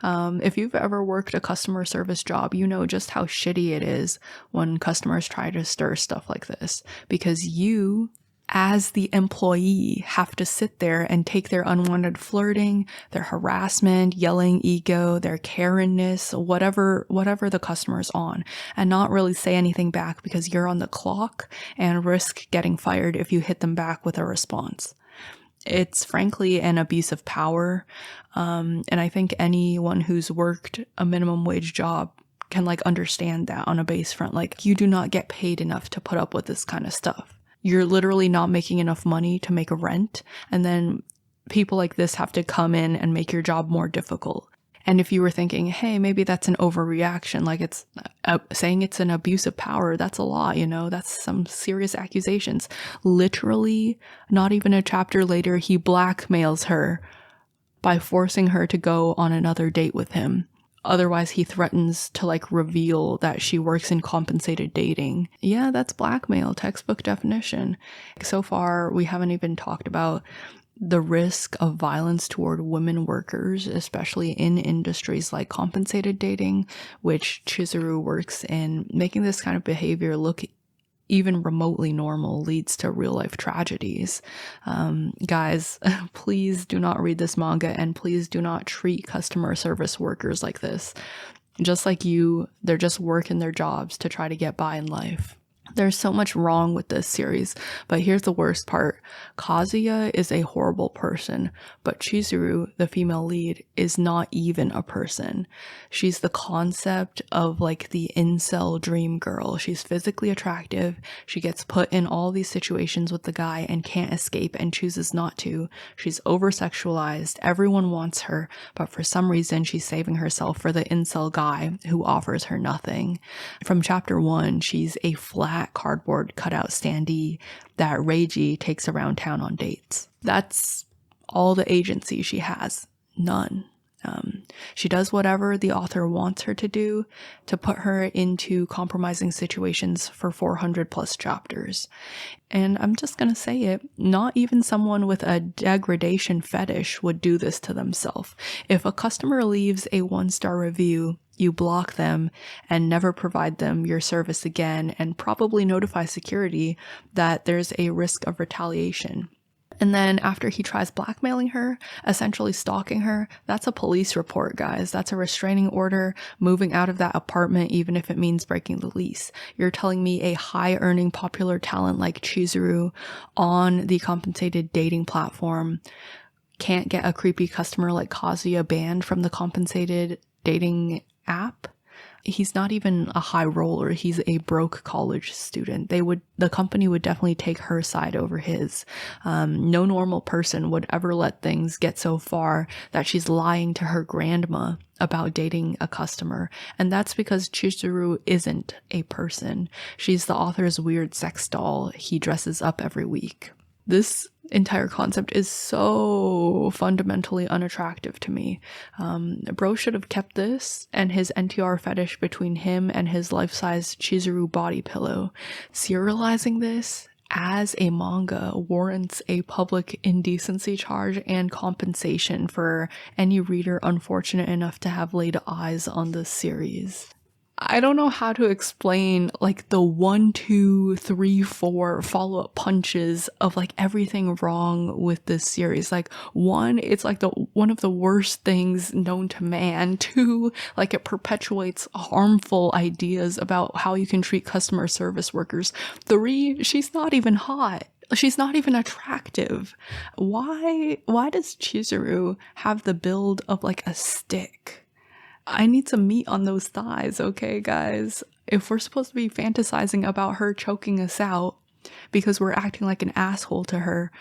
If you've ever worked a customer service job, you know just how shitty it is when customers try to stir stuff like this, because you, as the employee, have to sit there and take their unwanted flirting, their harassment, yelling ego, their Karenness, whatever the customer's on, and not really say anything back because you're on the clock and risk getting fired if you hit them back with a response. It's frankly an abuse of power, and I think anyone who's worked a minimum wage job can like understand that on a base front. Like, you do not get paid enough to put up with this kind of stuff. You're literally not making enough money to make a rent, and then people like this have to come in and make your job more difficult. And if you were thinking, hey, maybe that's an overreaction, like it's saying it's an abuse of power, that's a lot, you know, that's some serious accusations. Literally, not even a chapter later, he blackmails her by forcing her to go on another date with him. Otherwise, he threatens to like reveal that she works in compensated dating. Yeah, that's blackmail, textbook definition. So far, we haven't even talked about the risk of violence toward women workers, especially in industries like compensated dating, which Chizuru works in. Making this kind of behavior look even remotely normal leads to real life tragedies. Guys, please do not read this manga, and please do not treat customer service workers like this. Just like you, they're just working their jobs to try to get by in life. There's so much wrong with this series, but here's the worst part. Kazuya is a horrible person, but Chizuru, the female lead, is not even a person. She's the concept of like the incel dream girl. She's physically attractive. She gets put in all these situations with the guy and can't escape and chooses not to. She's over-sexualized. Everyone wants her, but for some reason she's saving herself for the incel guy who offers her nothing. From chapter 1, she's a flat cardboard cutout standee that Reiji takes around town on dates. That's all the agency she has. None. She does whatever the author wants her to do to put her into compromising situations for 400 plus chapters. And I'm just gonna say it, not even someone with a degradation fetish would do this to themselves. If a customer leaves a 1-star review, you block them and never provide them your service again, and probably notify security that there's a risk of retaliation. And then after he tries blackmailing her, essentially stalking her, that's a police report, guys. That's a restraining order, moving out of that apartment, even if it means breaking the lease. You're telling me a high-earning popular talent like Chizuru on the compensated dating platform can't get a creepy customer like Kazuya banned from the compensated dating app? He's not even a high roller. He's a broke college student. The company would definitely take her side over his. No normal person would ever let things get so far that she's lying to her grandma about dating a customer. And that's because Chizuru isn't a person. She's the author's weird sex doll he dresses up every week. This entire concept is so fundamentally unattractive to me. Bro should have kept this and his NTR fetish between him and his life-size Chizuru body pillow. Serializing this as a manga warrants a public indecency charge and compensation for any reader unfortunate enough to have laid eyes on this series. I don't know how to explain like the 1, 2, 3, 4 follow-up punches of like everything wrong with this series. Like, 1, it's like one of the worst things known to man. 2, like it perpetuates harmful ideas about how you can treat customer service workers. 3, she's not even hot. She's not even attractive. Why does Chizuru have the build of like a stick? I need some meat on those thighs, okay, guys? If we're supposed to be fantasizing about her choking us out because we're acting like an asshole to her,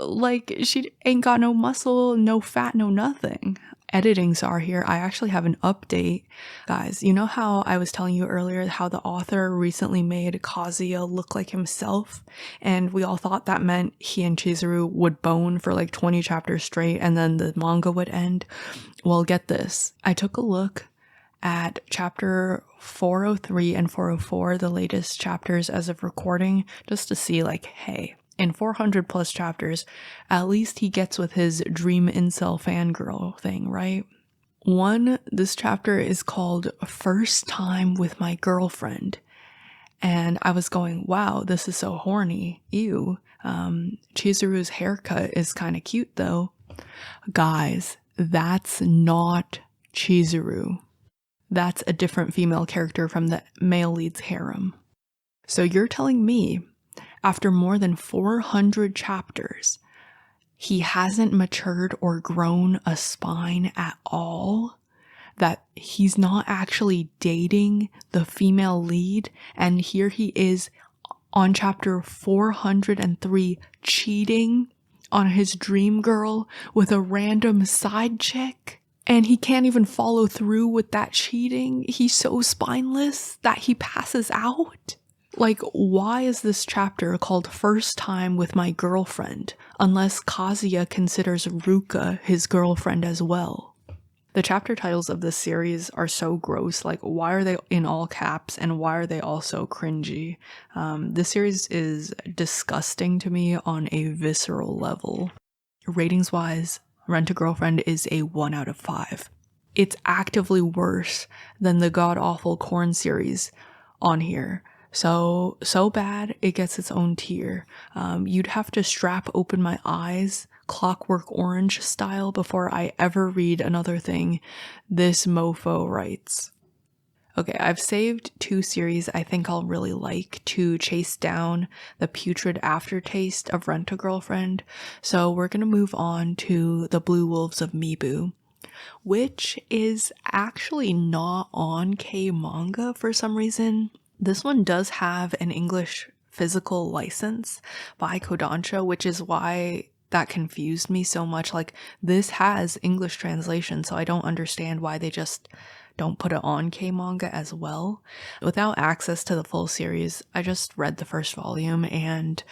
like, she ain't got no muscle, no fat, no nothing. editing Czar here, I actually have an update. Guys, you know how I was telling you earlier how the author recently made Kazuya look like himself? And we all thought that meant he and Chizuru would bone for like 20 chapters straight and then the manga would end. Well, get this. I took a look at chapter 403 and 404, the latest chapters as of recording, just to see like, hey, in 400 plus chapters, at least he gets with his dream incel fangirl thing, right? This chapter is called First Time with My Girlfriend. And I was going, wow, this is so horny. Ew. Chizuru's haircut is kind of cute though. Guys, that's not Chizuru. That's a different female character from the male lead's harem. So you're telling me, after more than 400 chapters, he hasn't matured or grown a spine at all? That he's not actually dating the female lead, and here he is on chapter 403 cheating on his dream girl with a random side chick? And he can't even follow through with that cheating? He's so spineless that he passes out? Like, why is this chapter called First Time with My Girlfriend, unless Kazuya considers Ruka his girlfriend as well? The chapter titles of this series are so gross. Like, why are they in all caps and why are they all so cringy? This series is disgusting to me on a visceral level. Ratings-wise, Rent-a-Girlfriend is a 1 out of 5. It's actively worse than the god-awful Corn series on here. So bad, it gets its own tier. You'd have to strap open my eyes, Clockwork Orange style, before I ever read another thing this mofo writes. Okay, I've saved 2 series I think I'll really like to chase down the putrid aftertaste of Rent-a-Girlfriend, so we're gonna move on to The Blue Wolves of Mibu, which is actually not on Kmanga for some reason. This one does have an English physical license by Kodansha, which is why that confused me so much. Like, this has English translation, so I don't understand why they just don't put it on Kmanga as well. Without access to the full series, I just read the first volume and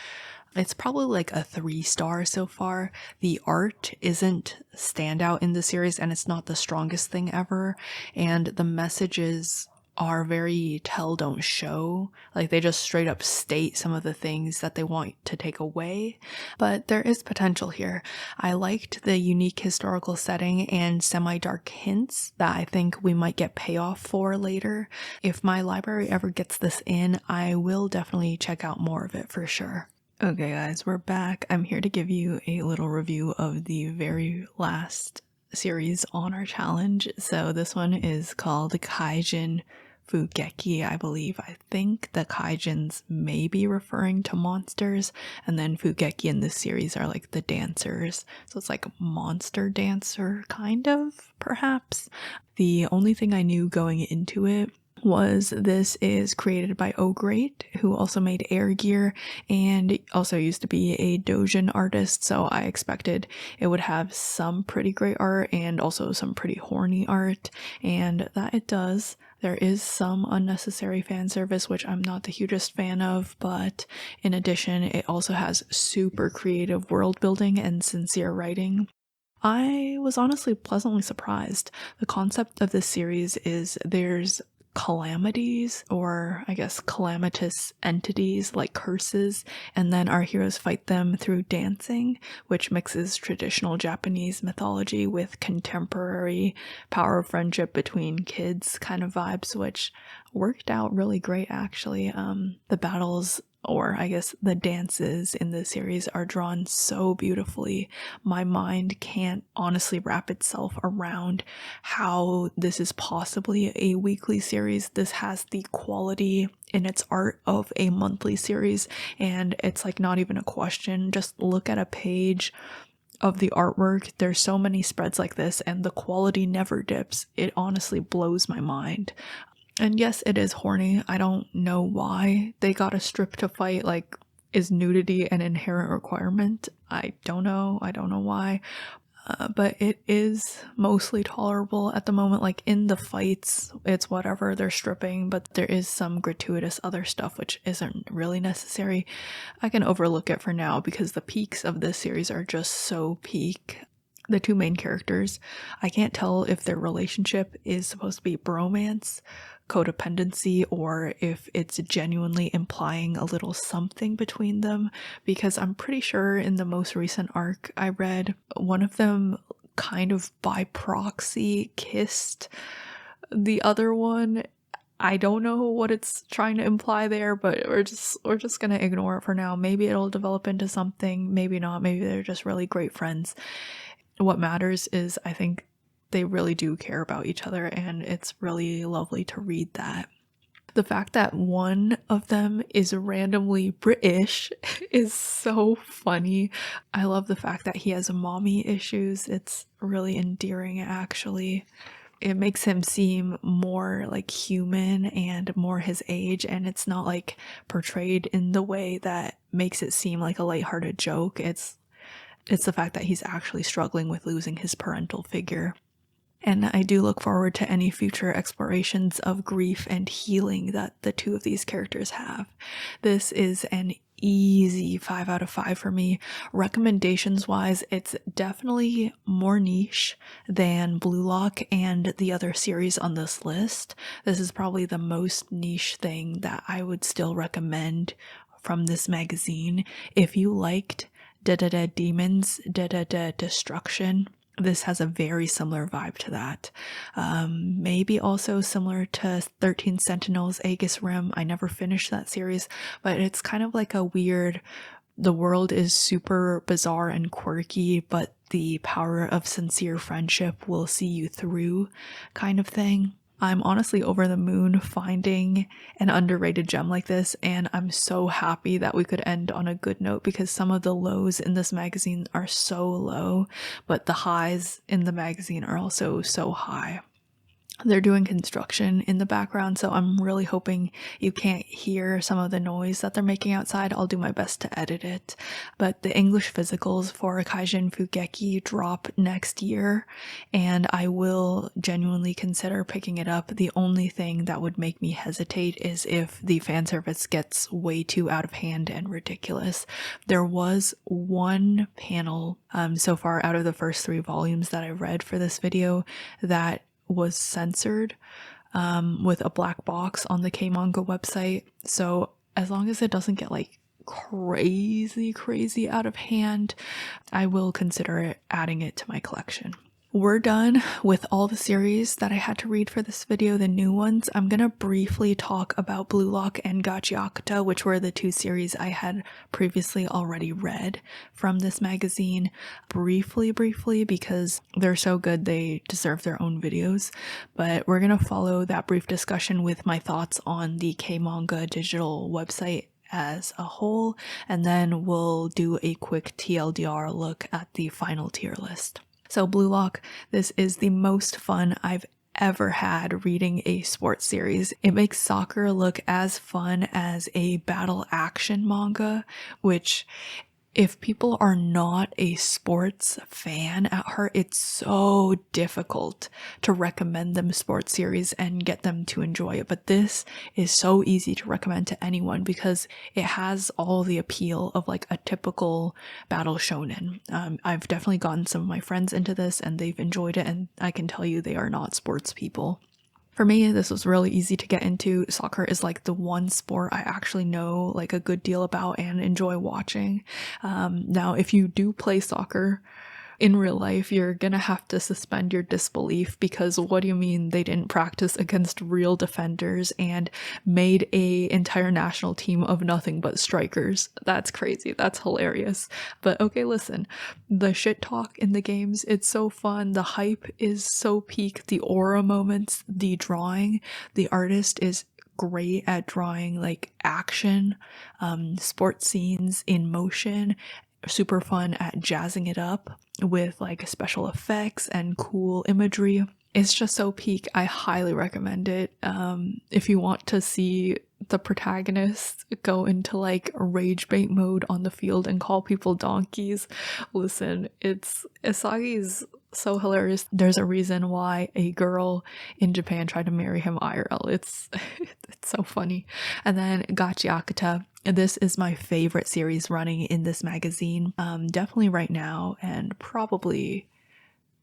it's probably like a 3-star so far. The art isn't standout in the series and it's not the strongest thing ever, and the messages are very tell don't show. Like, they just straight up state some of the things that they want to take away, but there is potential here. I liked the unique historical setting and semi-dark hints that I think we might get payoff for later. If my library ever gets this in, I will definitely check out more of it for sure. Okay guys, we're back. I'm here to give you a little review of the very last series on our challenge. So this one is called Kaijin Fugeki, I believe. I think the Kaijins may be referring to monsters, and then Fugeki in this series are like the dancers. So it's like monster dancer, kind of, perhaps. The only thing I knew going into it was this is created by O Great, who also made Air Gear and also used to be a doujin artist, so I expected it would have some pretty great art and also some pretty horny art, and that it does. There is some unnecessary fan service, which I'm not the hugest fan of, but in addition, it also has super creative world building and sincere writing. I was honestly pleasantly surprised. The concept of this series is there's calamities, or I guess calamitous entities like curses, and then our heroes fight them through dancing, which mixes traditional Japanese mythology with contemporary power of friendship between kids kind of vibes, which worked out really great actually. The battles, or I guess the dances in the series, are drawn so beautifully. My mind can't honestly wrap itself around how this is possibly a weekly series. This has the quality in its art of a monthly series, and it's like not even a question. Just look at a page of the artwork. There's so many spreads like this and the quality never dips. It honestly blows my mind. And yes, it is horny. I don't know why they got a strip to fight. Like, is nudity an inherent requirement? I don't know. I don't know why. but it is mostly tolerable at the moment. Like in the fights, it's whatever, they're stripping, but there is some gratuitous other stuff which isn't really necessary. I can overlook it for now because the peaks of this series are just so peak. The two main characters, I can't tell if their relationship is supposed to be bromance, codependency, or if it's genuinely implying a little something between them, because I'm pretty sure in the most recent arc I read, one of them kind of by proxy kissed the other one. I don't know what it's trying to imply there, but we're just gonna ignore it for now. Maybe it'll develop into something, maybe not, maybe they're just really great friends. What matters is I think they really do care about each other, and it's really lovely to read that. The fact that one of them is randomly British is so funny. I love the fact that he has mommy issues. It's really endearing, actually. It makes him seem more like human and more his age, and it's not like portrayed in the way that makes it seem like a lighthearted joke. It's the fact that he's actually struggling with losing his parental figure. And I do look forward to any future explorations of grief and healing that the two of these characters have. This is an easy 5 out of 5 for me. Recommendations wise, it's definitely more niche than Blue Lock and the other series on this list. This is probably the most niche thing that I would still recommend from this magazine. If you liked Da Demons, Da Destruction, this has a very similar vibe to that. Maybe also similar to 13 Sentinels, Aegis Rim. I never finished that series, but it's kind of like a weird, the world is super bizarre and quirky, but the power of sincere friendship will see you through kind of thing. I'm honestly over the moon finding an underrated gem like this, and I'm so happy that we could end on a good note because some of the lows in this magazine are so low, but the highs in the magazine are also so high. They're doing construction in the background, so I'm really hoping you can't hear some of the noise that they're making outside. I'll do my best to edit it. But the English physicals for Kaijin Fugeki drop next year, and I will genuinely consider picking it up. The only thing that would make me hesitate is if the fan service gets way too out of hand and ridiculous. There was one panel so far out of the first 3 volumes that I read for this video that was censored with a black box on the Kmanga website. So as long as it doesn't get like crazy out of hand, I will consider adding it to my collection. We're done with all the series that I had to read for this video, the new ones. I'm gonna briefly talk about Blue Lock and Gachiakuta, which were the 2 series I had previously already read from this magazine. Briefly, because they're so good they deserve their own videos. But we're gonna follow that brief discussion with my thoughts on the Kmanga digital website as a whole, and then we'll do a quick TLDR look at the final tier list. So Blue Lock, this is the most fun I've ever had reading a sports series. It makes soccer look as fun as a battle action manga, which if people are not a sports fan at heart, it's so difficult to recommend them sports series and get them to enjoy it. But this is so easy to recommend to anyone because it has all the appeal of like a typical battle shonen. I've definitely gotten some of my friends into this and they've enjoyed it, and I can tell you they are not sports people. For me, this was really easy to get into. Soccer is like the one sport I actually know like a good deal about and enjoy watching. Now, if you do play soccer in real life, you're gonna have to suspend your disbelief because what do you mean they didn't practice against real defenders and made a entire national team of nothing but strikers? That's crazy. That's hilarious. But okay, listen, the shit talk in the games, it's so fun. The hype is so peak. The aura moments, the drawing, the artist is great at drawing like action, sports scenes in motion. Super fun at jazzing it up with like special effects and cool imagery. It's just so peak. I highly recommend it. If you want to see the protagonists go into like rage bait mode on the field and call people donkeys. Listen, Isagi's so hilarious. There's a reason why a girl in Japan tried to marry him IRL. It's so funny. And then Gachiakuta. This is my favorite series running in this magazine. Definitely right now and probably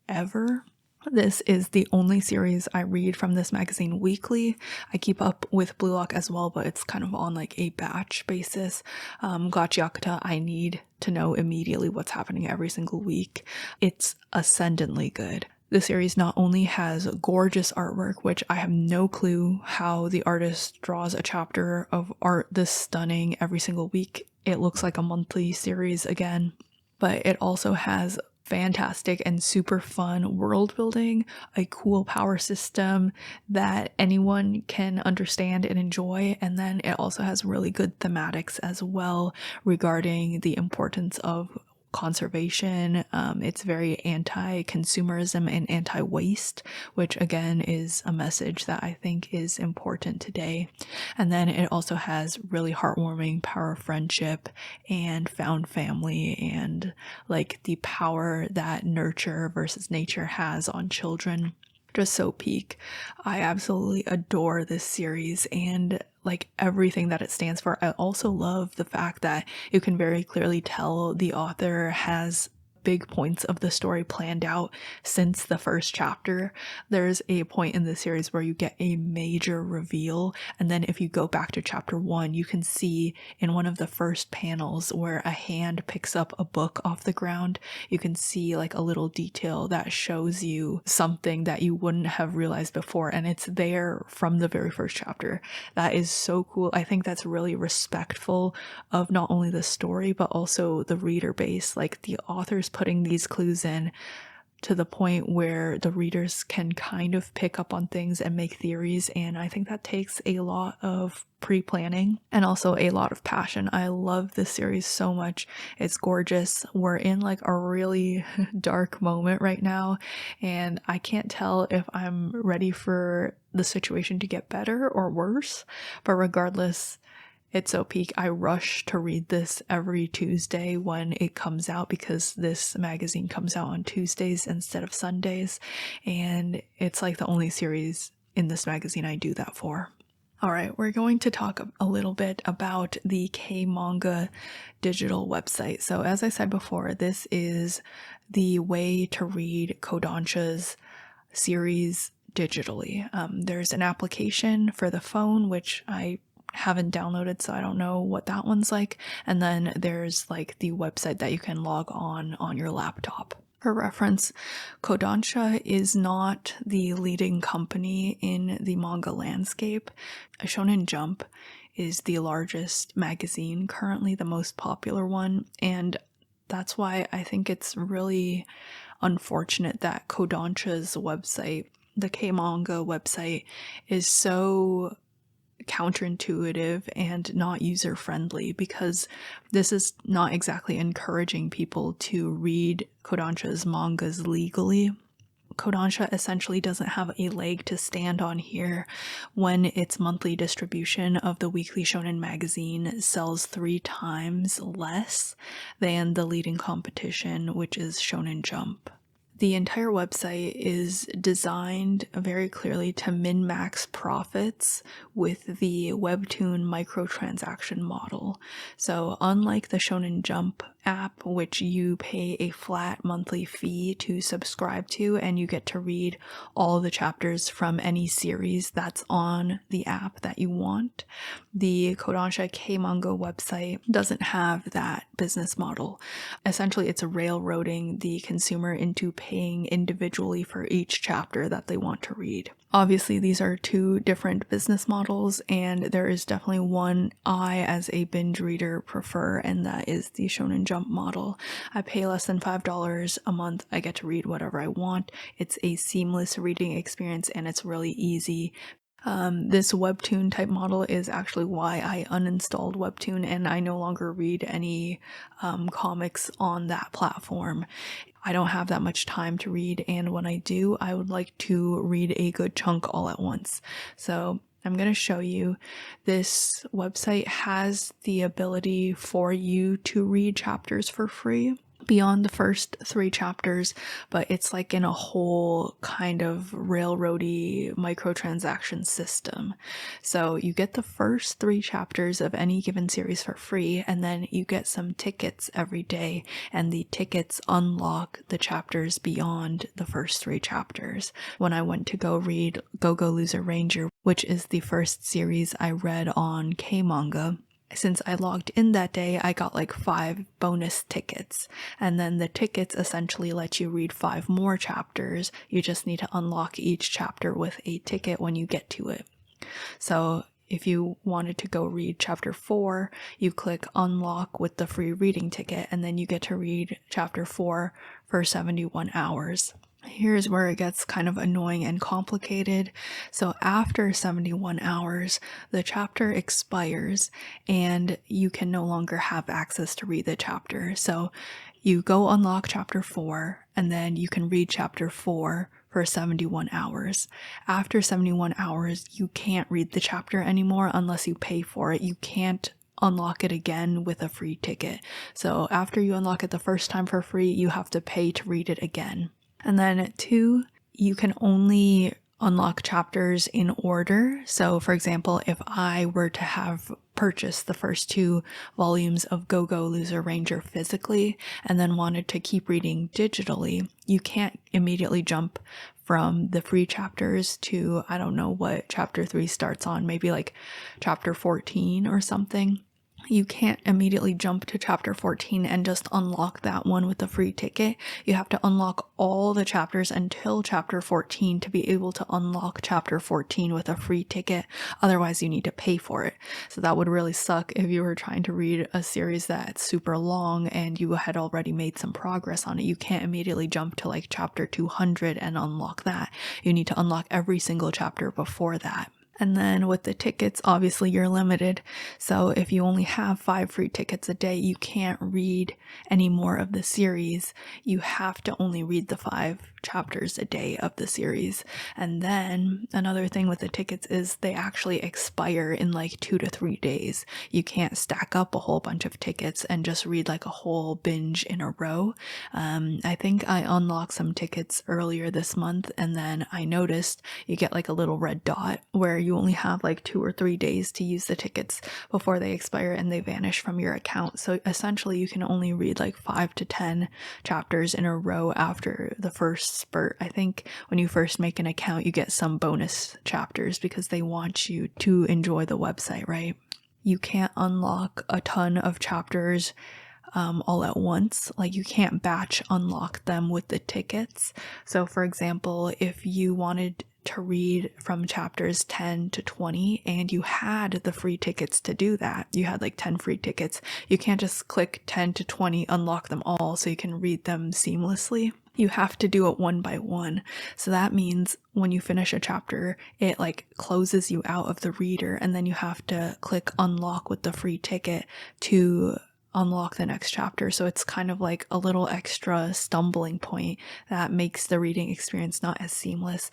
ever. This is the only series I read from this magazine weekly. I keep up with Blue Lock as well, but it's kind of on like a batch basis. Gachiakuta, I need to know immediately what's happening every single week. It's ascendantly good. The series not only has gorgeous artwork, which I have no clue how the artist draws a chapter of art this stunning every single week. It looks like a monthly series again, but it also has fantastic and super fun world building, a cool power system that anyone can understand and enjoy, and then it also has really good thematics as well regarding the importance of conservation. It's very anti-consumerism and anti-waste, which again is a message that I think is important today. And then it also has really heartwarming power of friendship and found family and like the power that nurture versus nature has on children. Just so peak. I absolutely adore this series and like everything that it stands for. I also love the fact that you can very clearly tell the author has big points of the story planned out since the first chapter. There's a point in the series where you get a major reveal, and then if you go back to chapter 1, you can see in one of the first panels where a hand picks up a book off the ground, you can see like a little detail that shows you something that you wouldn't have realized before, and it's there from the very first chapter. That is so cool. I think that's really respectful of not only the story but also the reader base. Like the author's putting these clues in to the point where the readers can kind of pick up on things and make theories, and I think that takes a lot of pre-planning and also a lot of passion. I love this series so much. It's gorgeous. We're in like a really dark moment right now, and I can't tell if I'm ready for the situation to get better or worse, but regardless, it's so peak. I rush to read this every Tuesday when it comes out because this magazine comes out on Tuesdays instead of Sundays, and it's like the only series in this magazine I do that for. Alright, we're going to talk a little bit about the Kmanga digital website. So as I said before, this is the way to read Kodansha's series digitally. There's an application for the phone, which I haven't downloaded, so I don't know what that one's like. And then there's like the website that you can log on your laptop. For reference, Kodansha is not the leading company in the manga landscape. Shounen Jump is the largest magazine, currently the most popular one, and that's why I think it's really unfortunate that Kodansha's website, the Kmanga website, is so counterintuitive and not user-friendly, because this is not exactly encouraging people to read Kodansha's mangas legally. Kodansha essentially doesn't have a leg to stand on here when its monthly distribution of the weekly shonen magazine sells 3 times less than the leading competition, which is Shounen Jump. The entire website is designed very clearly to min-max profits with the Webtoon microtransaction model. So unlike the Shounen Jump app, which you pay a flat monthly fee to subscribe to, and you get to read all the chapters from any series that's on the app that you want, the Kodansha Kmanga website doesn't have that business model. Essentially, it's railroading the consumer into paying individually for each chapter that they want to read. Obviously, these are 2 different business models, and there is definitely one I, as a binge reader, prefer, and that is the Shounen Jump model. I pay less than $5 a month. I get to read whatever I want. It's a seamless reading experience, and it's really easy. This Webtoon type model is actually why I uninstalled Webtoon, and I no longer read any comics on that platform. I don't have that much time to read, and when I do, I would like to read a good chunk all at once. So I'm going to show you. This website has the ability for you to read chapters for free beyond the first 3 chapters, but it's like in a whole kind of railroady microtransaction system. So you get the first 3 chapters of any given series for free, and then you get some tickets every day, and the tickets unlock the chapters beyond the first 3 chapters. When I went to go read Go-Go Loser Ranger, which is the first series I read on Kmanga, since I logged in that day, I got like 5 bonus tickets, and then the tickets essentially let you read 5 more chapters. You just need to unlock each chapter with a ticket when you get to it. So if you wanted to go read chapter 4, you click unlock with the free reading ticket, and then you get to read chapter 4 for 71 hours. Here's where it gets kind of annoying and complicated. So after 71 hours, the chapter expires and you can no longer have access to read the chapter. So you go unlock chapter 4 and then you can read chapter 4 for 71 hours. After 71 hours, you can't read the chapter anymore unless you pay for it. You can't unlock it again with a free ticket. So after you unlock it the first time for free, you have to pay to read it again. And then 2, you can only unlock chapters in order. So for example, if I were to have purchased the first 2 volumes of Go-Go Loser Ranger physically and then wanted to keep reading digitally, you can't immediately jump from the free chapters to, I don't know what chapter 3 starts on, maybe like chapter 14 or something. You can't immediately jump to chapter 14 and just unlock that one with a free ticket. You have to unlock all the chapters until chapter 14 to be able to unlock chapter 14 with a free ticket. Otherwise, you need to pay for it. So that would really suck if you were trying to read a series that's super long and you had already made some progress on it. You can't immediately jump to like chapter 200 and unlock that. You need to unlock every single chapter before that. And then with the tickets, obviously you're limited. So if you only have 5 free tickets a day, you can't read any more of the series. You have to only read the 5 chapters a day of the series. And then another thing with the tickets is they actually expire in like 2 to 3 days. You can't stack up a whole bunch of tickets and just read like a whole binge in a row. I think I unlocked some tickets earlier this month, and then I noticed you get like a little red dot where you only have like 2 or 3 days to use the tickets before they expire and they vanish from your account. So essentially you can only read like 5 to 10 chapters in a row after the first spurt. I think when you first make an account, you get some bonus chapters because they want you to enjoy the website, right? You can't unlock a ton of chapters all at once. Like you can't batch unlock them with the tickets. So for example, if you wanted to read from chapters 10 to 20 and you had the free tickets to do that, you had like 10 free tickets, you can't just click 10 to 20, unlock them all so you can read them seamlessly. You have to do it one by one. So that means when you finish a chapter, it like closes you out of the reader, and then you have to click unlock with the free ticket to unlock the next chapter. So it's kind of like a little extra stumbling point that makes the reading experience not as seamless.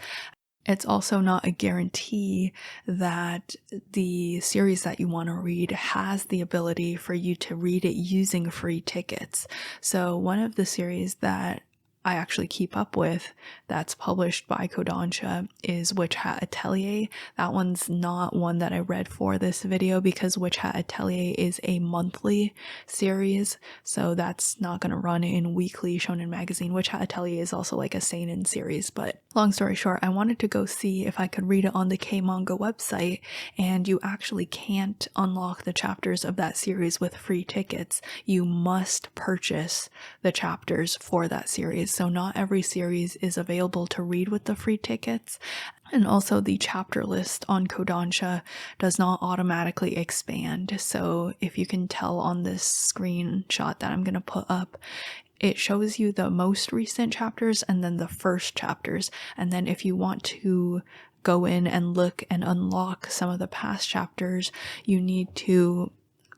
It's also not a guarantee that the series that you want to read has the ability for you to read it using free tickets. So one of the series that I actually keep up with that's published by Kodansha is Witch Hat Atelier. That one's not one that I read for this video because Witch Hat Atelier is a monthly series, so that's not going to run in weekly shonen magazine. Witch Hat Atelier is also like a seinen series, but long story short, I wanted to go see if I could read it on the Kmanga website, and you actually can't unlock the chapters of that series with free tickets. You must purchase the chapters for that series. So not every series is available to read with the free tickets. And also the chapter list on Kodansha does not automatically expand. So if you can tell on this screenshot that I'm going to put up, it shows you the most recent chapters and then the first chapters. And then if you want to go in and look and unlock some of the past chapters, you need to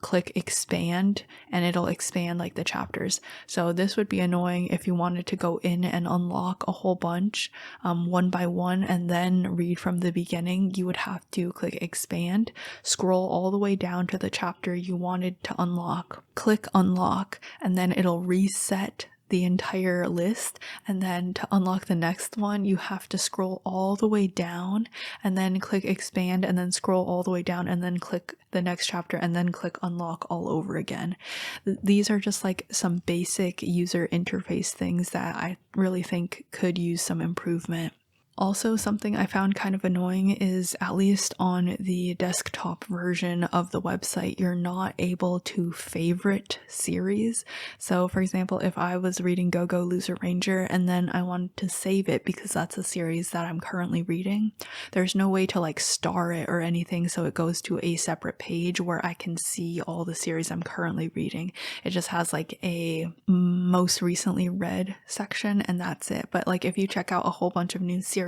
click expand and it'll expand like the chapters. So this would be annoying if you wanted to go in and unlock a whole bunch one by one and then read from the beginning. You would have to click expand, scroll all the way down to the chapter you wanted to unlock, click unlock, and then it'll reset the entire list. And then to unlock the next one, you have to scroll all the way down and then click expand and then scroll all the way down and then click the next chapter and then click unlock all over again. These are just like some basic user interface things that I really think could use some improvement. Also, something I found kind of annoying is, at least on the desktop version of the website, you're not able to favorite series. So for example, if I was reading Go-Go Loser Ranger and then I wanted to save it because that's a series that I'm currently reading, there's no way to like star it or anything, so it goes to a separate page where I can see all the series I'm currently reading. It just has like a most recently read section and that's it. But like if you check out a whole bunch of new series,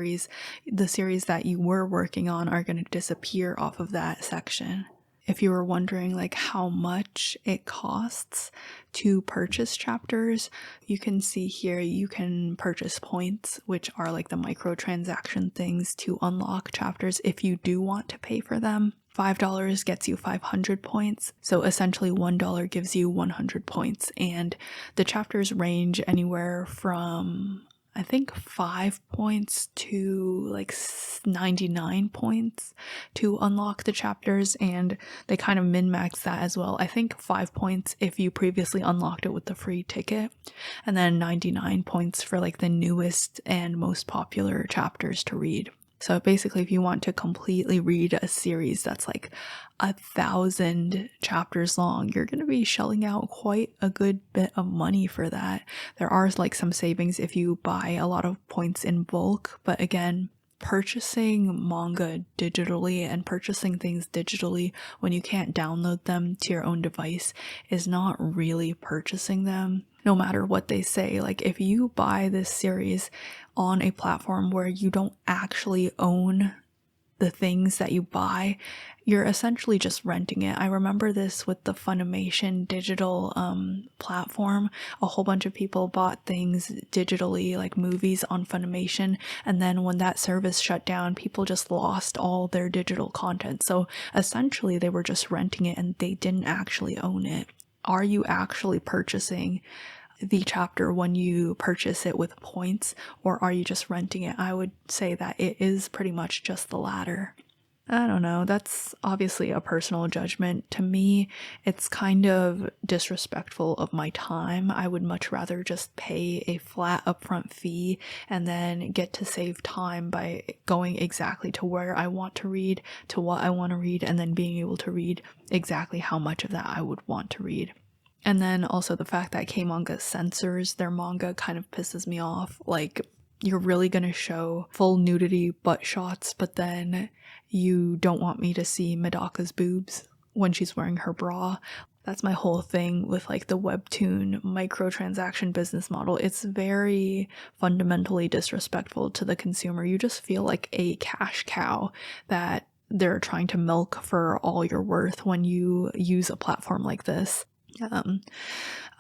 the series that you were working on are going to disappear off of that section. If you were wondering like how much it costs to purchase chapters, you can see here you can purchase points, which are like the microtransaction things to unlock chapters if you do want to pay for them. $5 gets you 500 points, so essentially $1 gives you 100 points, and the chapters range anywhere from I think 5 points to like 99 points to unlock the chapters, and they kind of min-max that as well. I think 5 points if you previously unlocked it with the free ticket, and then 99 points for like the newest and most popular chapters to read. So basically, if you want to completely read a series that's like 1,000 chapters long, you're going to be shelling out quite a good bit of money for that. There are like some savings if you buy a lot of points in bulk, but again, purchasing manga digitally and purchasing things digitally when you can't download them to your own device is not really purchasing them, no matter what they say. Like if you buy this series on a platform where you don't actually own the things that you buy, you're essentially just renting it. I remember this with the Funimation digital platform. A whole bunch of people bought things digitally, like movies on Funimation, and then when that service shut down, people just lost all their digital content. So essentially they were just renting it and they didn't actually own it. Are you actually purchasing the chapter when you purchase it with points, or are you just renting it? I would say that it is pretty much just the latter. I don't know, that's obviously a personal judgment. To me, it's kind of disrespectful of my time. I would much rather just pay a flat upfront fee and then get to save time by going exactly to where I want to read, to what I want to read, and then being able to read exactly how much of that I would want to read. And then also the fact that Kmanga censors their manga kind of pisses me off. Like, you're really gonna show full nudity butt shots, but then you don't want me to see Medaka's boobs when she's wearing her bra. That's my whole thing with like the webtoon microtransaction business model. It's very fundamentally disrespectful to the consumer. You just feel like a cash cow that they're trying to milk for all you're worth when you use a platform like this.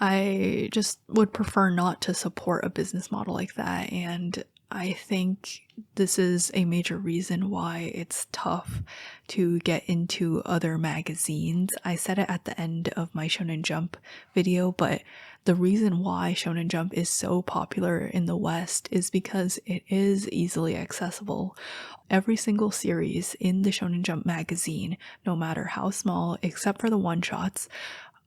I just would prefer not to support a business model like that, and I think this is a major reason why it's tough to get into other magazines. I said it at the end of my Shounen Jump video, but the reason why Shounen Jump is so popular in the West is because it is easily accessible. Every single series in the Shounen Jump magazine, no matter how small, except for the one-shots,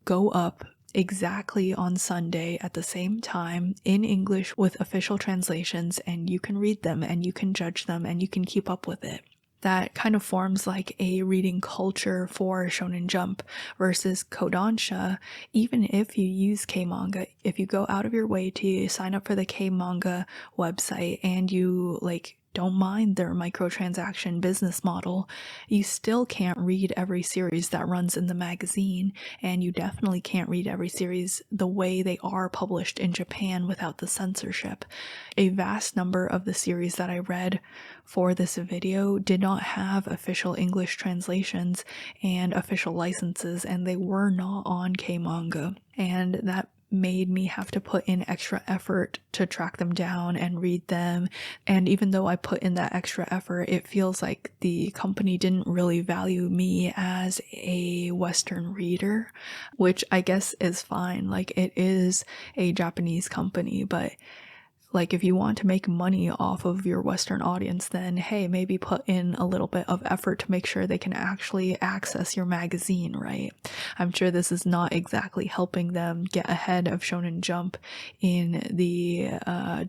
go up exactly on Sunday at the same time in English with official translations, and you can read them and you can judge them and you can keep up with it. That kind of forms like a reading culture for Shounen Jump versus Kodansha. Even if you use Kmanga, if you go out of your way to sign up for the Kmanga website and you like don't mind their microtransaction business model, you still can't read every series that runs in the magazine, and you definitely can't read every series the way they are published in Japan without the censorship. A vast number of the series that I read for this video did not have official English translations and official licenses, and they were not on Kmanga, and that made me have to put in extra effort to track them down and read them. And even though I put in that extra effort, it feels like the company didn't really value me as a Western reader, which I guess is fine. Like, it is a Japanese company, but like, if you want to make money off of your Western audience, then hey, maybe put in a little bit of effort to make sure they can actually access your magazine, right? I'm sure this is not exactly helping them get ahead of Shounen Jump in the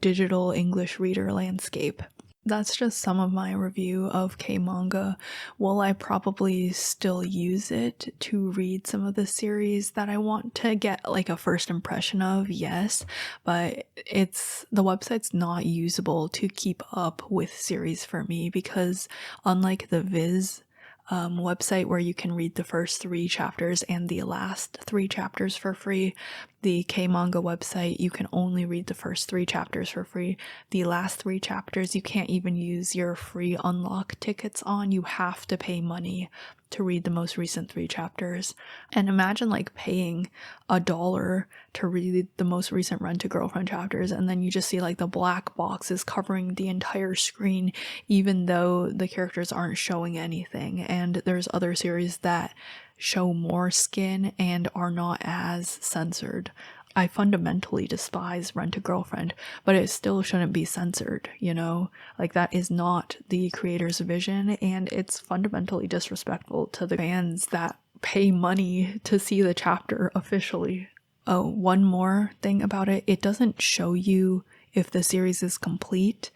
digital English reader landscape. That's just some of my review of Kmanga. Will I probably still use it to read some of the series that I want to get like a first impression of? Yes, but the website's not usable to keep up with series for me, because unlike the Viz website where you can read the first 3 chapters and the last 3 chapters for free, the Kmanga website, you can only read the first 3 chapters for free. The last 3 chapters, you can't even use your free unlock tickets on. You have to pay money to read the most recent 3 chapters. And imagine like paying $1 to read the most recent Rent a Girlfriend chapters, and then you just see like the black boxes covering the entire screen, even though the characters aren't showing anything. And there's other series that show more skin and are not as censored. I fundamentally despise Rent a Girlfriend, but it still shouldn't be censored, you know? Like, that is not the creator's vision, and it's fundamentally disrespectful to the fans that pay money to see the chapter officially. Oh, one more thing about it. It doesn't show you if the series is complete,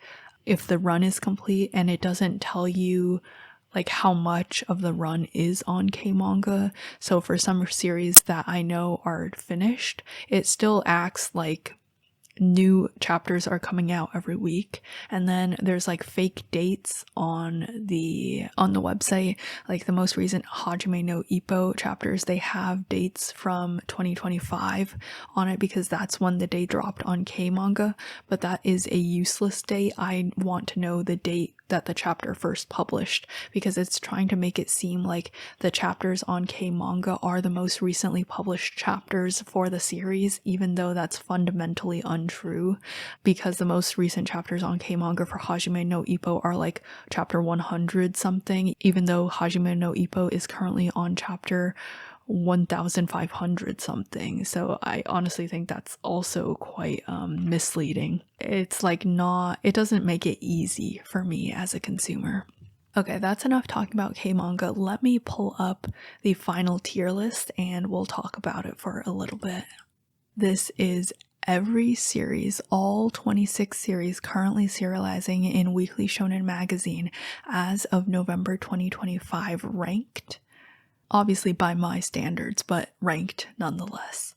if the run is complete, and it doesn't tell you like how much of the run is on Kmanga. So for some series that I know are finished, it still acts like new chapters are coming out every week, and then there's like fake dates on the website. Like the most recent Hajime no Ippo chapters, they have dates from 2025 on it because that's when the date dropped on Kmanga, but that is a useless date. I want to know the date that the chapter first published, because it's trying to make it seem like the chapters on Kmanga are the most recently published chapters for the series, even though that's fundamentally untrue, because the most recent chapters on Kmanga for Hajime no Ippo are like chapter 100 something, even though Hajime no Ippo is currently on chapter 1500 something. So I honestly think that's also quite misleading. It's like it doesn't make it easy for me as a consumer. Okay, that's enough talking about Kmanga. Let me pull up the final tier list and we'll talk about it for a little bit. This is every series, all 26 series currently serializing in Weekly Shonen Magazine as of November 2025, ranked. Obviously by my standards, but ranked nonetheless.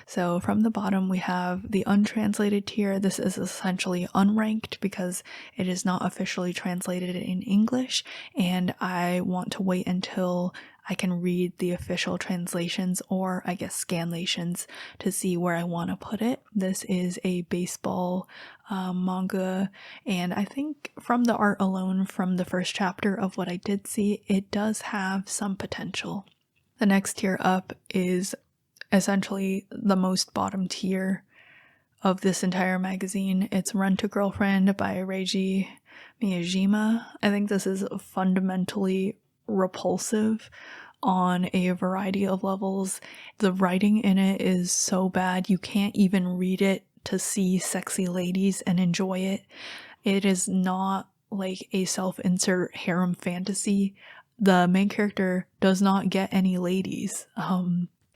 So from the bottom we have the untranslated tier. This is essentially unranked because it is not officially translated in English, and I want to wait until I can read the official translations, or I guess scanlations, to see where I want to put it. This is a baseball manga, and I think from the art alone, from the first chapter of what I did see, it does have some potential. The next tier up is essentially the most bottom tier of this entire magazine. It's Rent a Girlfriend by Reiji Miyajima. I think this is fundamentally repulsive on a variety of levels. The writing in it is so bad you can't even read it to see sexy ladies and enjoy it. It is not like a self-insert harem fantasy. The main character does not get any ladies.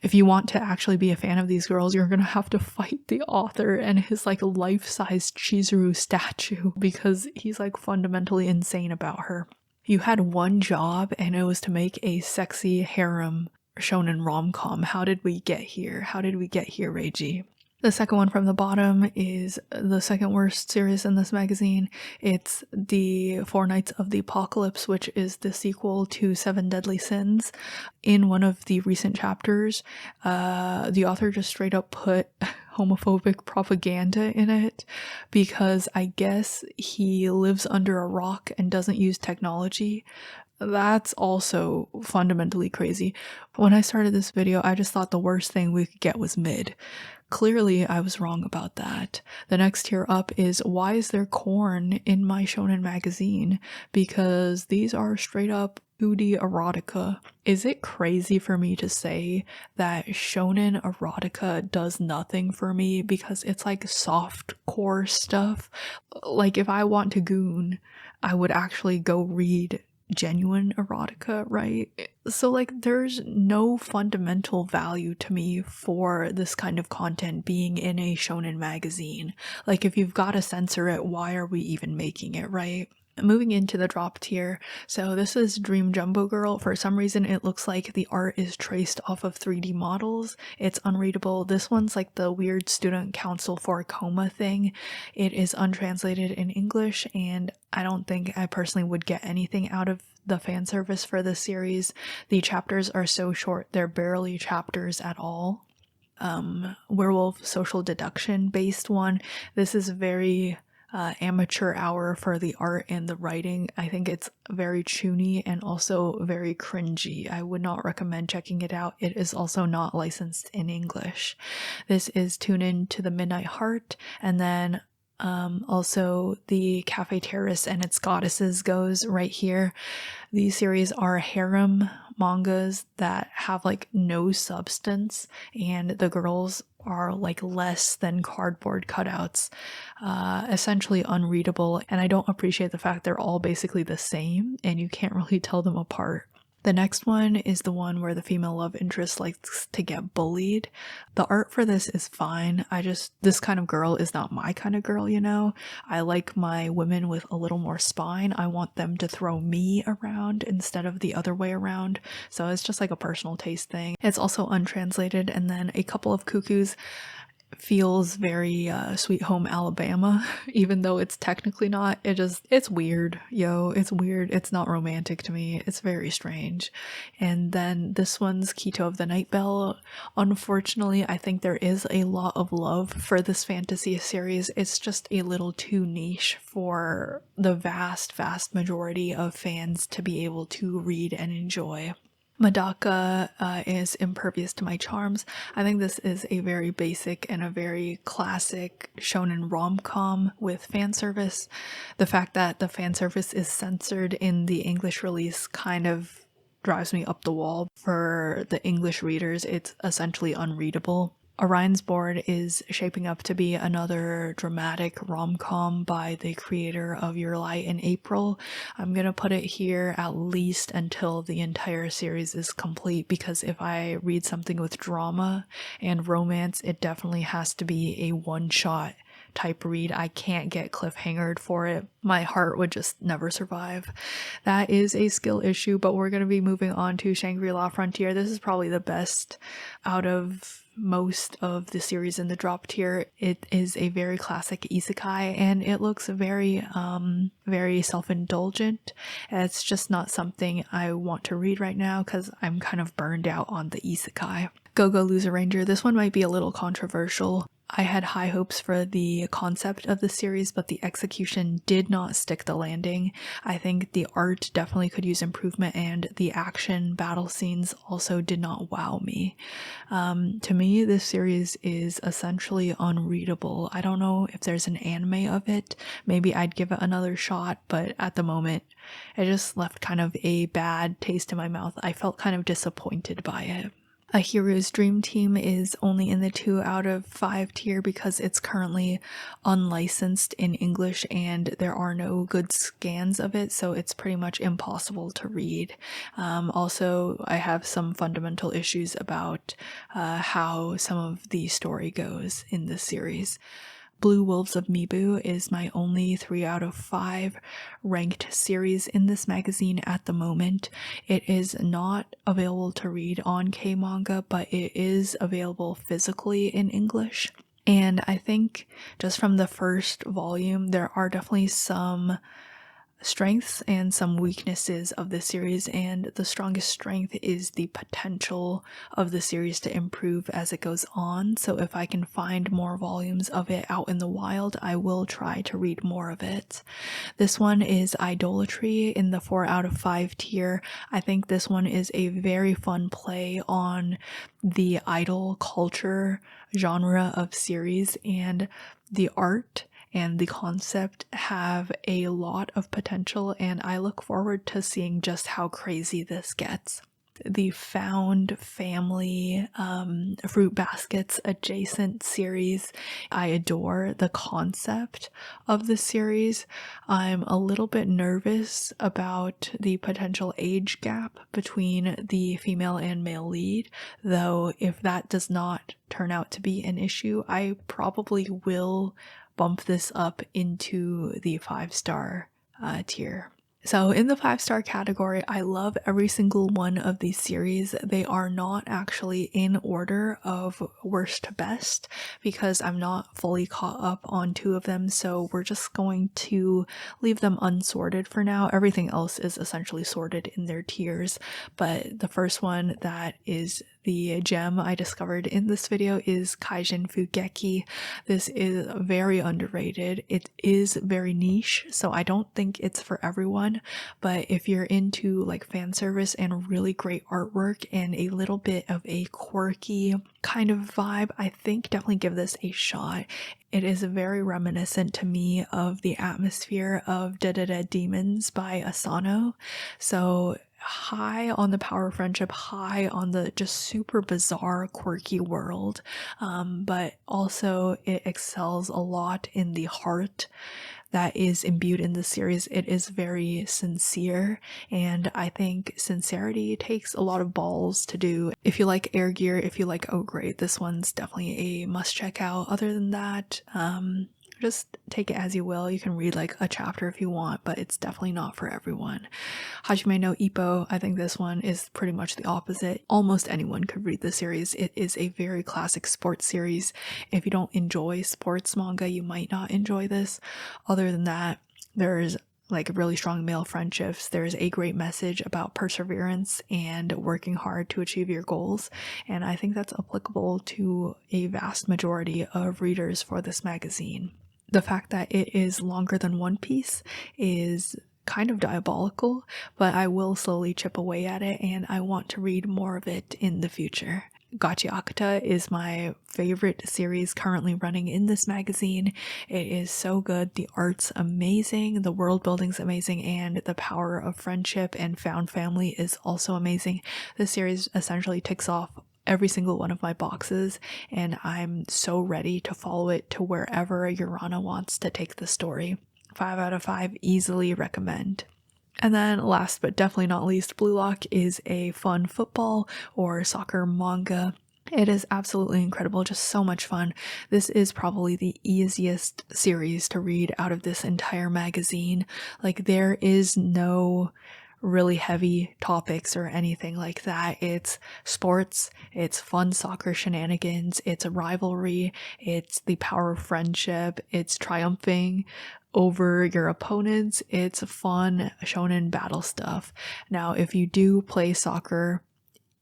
If you want to actually be a fan of these girls, you're gonna have to fight the author and his like life-size Chizuru statue, because he's like fundamentally insane about her. You had one job, and it was to make a sexy harem shonen rom-com. How did we get here? How did we get here, Reiji? The second one from the bottom is the second worst series in this magazine. It's the Four Nights of the Apocalypse, which is the sequel to Seven Deadly Sins. In one of the recent chapters, the author just straight up put homophobic propaganda in it because I guess he lives under a rock and doesn't use technology. That's also fundamentally crazy. When I started this video, I just thought the worst thing we could get was mid. Clearly, I was wrong about that. The next tier up is why is there corn in my shonen magazine? Because these are straight up foodie erotica. Is it crazy for me to say that shonen erotica does nothing for me because it's like soft core stuff? Like if I want to goon, I would actually go read genuine erotica, right? So like there's no fundamental value to me for this kind of content being in a shonen magazine. Like if you've got to censor it, why are we even making it, right? Moving into the drop tier, so this is Dream Jumbo Girl. For some reason it looks like the art is traced off of 3D models. It's unreadable. This one's like the weird student council for coma thing. It is untranslated in English, and I don't think I personally would get anything out of the fan service for this series. The chapters are so short, they're barely chapters at all. Werewolf social deduction based one. This is very amateur hour for the art and the writing. I think it's very choony and also very cringy. I would not recommend checking it out. It is also not licensed in English. This is Tune In to the Midnight Heart, and then also the Café Terrace and its goddesses goes right here. These series are harem mangas that have like no substance, and the girls are like less than cardboard cutouts, essentially unreadable, and I don't appreciate the fact they're all basically the same and you can't really tell them apart. The next one is the one where the female love interest likes to get bullied. The art for this is fine. This kind of girl is not my kind of girl, you know? I like my women with a little more spine. I want them to throw me around instead of the other way around. So it's just like a personal taste thing. It's also untranslated. And then A Couple of Cuckoos feels very Sweet Home Alabama, even though it's technically not. It's weird, it's weird. It's not romantic to me. It's very strange. And then this one's Kito of the Night Bell. Unfortunately, I think there is a lot of love for this fantasy series. It's just a little too niche for the vast majority of fans to be able to read and enjoy. Medaka is impervious to my charms. I think this is a very basic and a very classic shonen rom-com with fan service. The fact that the fan service is censored in the English release kind of drives me up the wall. For the English readers, it's essentially unreadable. Orion's Board is shaping up to be another dramatic rom-com by the creator of Your Lie in April. I'm gonna put it here at least until the entire series is complete, because if I read something with drama and romance, it definitely has to be a one-shot type read. I can't get cliffhangered for it. My heart would just never survive. That is a skill issue, but we're going to be moving on to Shangri-La Frontier. This is probably the best out of most of the series in the drop tier. It is a very classic isekai, and it looks very self-indulgent. It's just not something I want to read right now because I'm kind of burned out on the isekai. Go-Go Loser Ranger. This one might be a little controversial. I had high hopes for the concept of the series, but the execution did not stick the landing. I think the art definitely could use improvement, and the action battle scenes also did not wow me. To me, this series is essentially unreadable. I don't know if there's an anime of it. Maybe I'd give it another shot, but at the moment, it just left kind of a bad taste in my mouth. I felt kind of disappointed by it. Ahiru's Dream Team is only in the 2 out of 5 tier because it's currently unlicensed in English and there are no good scans of it, so it's pretty much impossible to read. Also, I have some fundamental issues about how some of the story goes in this series. Blue Wolves of Mibu is my only 3 out of 5 ranked series in this magazine at the moment. It is not available to read on Kmanga, but it is available physically in English. And I think just from the first volume, there are definitely some strengths and some weaknesses of the series, and the strongest strength is the potential of the series to improve as it goes on. So if I can find more volumes of it out in the wild, I will try to read more of it. This one is Idolatry in the 4 out of 5 tier. I think this one is a very fun play on the idol culture genre of series, and the art and the concept have a lot of potential, and I look forward to seeing just how crazy this gets. The found family fruit baskets adjacent series, I adore the concept of the series. I'm a little bit nervous about the potential age gap between the female and male lead, though if that does not turn out to be an issue, I probably will bump this up into the 5-star tier. So in the 5-star category, I love every single one of these series. They are not actually in order of worst to best because I'm not fully caught up on 2 of them, so we're just going to leave them unsorted for now. Everything else is essentially sorted in their tiers, but the first one that is the gem I discovered in this video is Kaijin Fugeki. This is very underrated. It is very niche, so I don't think it's for everyone, but if you're into like fan service and really great artwork and a little bit of a quirky kind of vibe, I think definitely give this a shot. It is very reminiscent to me of the atmosphere of Dead Demons by Asano. So high on the power of friendship, high on the just super bizarre, quirky world, but also it excels a lot in the heart that is imbued in the series. It is very sincere, and I think sincerity takes a lot of balls to do. If you like air gear, if you like Oh Great, this one's definitely a must check out. Other than that, just take it as you will. You can read like a chapter if you want, but it's definitely not for everyone. Hajime no Ippo, I think this one is pretty much the opposite. Almost anyone could read the series. It is a very classic sports series. If you don't enjoy sports manga, you might not enjoy this. Other than that, there's like really strong male friendships. There's a great message about perseverance and working hard to achieve your goals, and I think that's applicable to a vast majority of readers for this magazine. The fact that it is longer than One Piece is kind of diabolical, but I will slowly chip away at it, and I want to read more of it in the future. Gachiakuta is my favorite series currently running in this magazine. It is so good. The art's amazing, the world building's amazing, and the power of friendship and found family is also amazing. This series essentially ticks off every single one of my boxes, and I'm so ready to follow it to wherever Urana wants to take the story. 5 out of 5, easily recommend. And then last but definitely not least, Blue Lock is a fun football or soccer manga. It is absolutely incredible, just so much fun. This is probably the easiest series to read out of this entire magazine. Like, there is no really heavy topics or anything like that. It's sports, it's fun soccer shenanigans, it's a rivalry, it's the power of friendship, it's triumphing over your opponents, it's fun shonen battle stuff. Now, if you do play soccer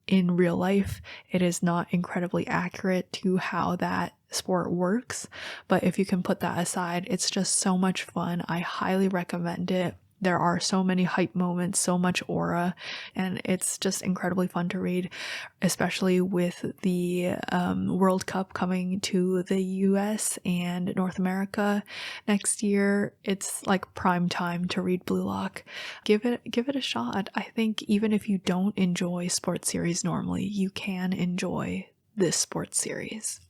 in real life, it is not incredibly accurate to how that sport works, but if you can put that aside, it's just so much fun. I highly recommend it. There are so many hype moments, so much aura, and it's just incredibly fun to read, especially with the World Cup coming to the US and North America next year. It's like prime time to read Blue Lock. Give it a shot. I think even if you don't enjoy sports series normally, you can enjoy this sports series.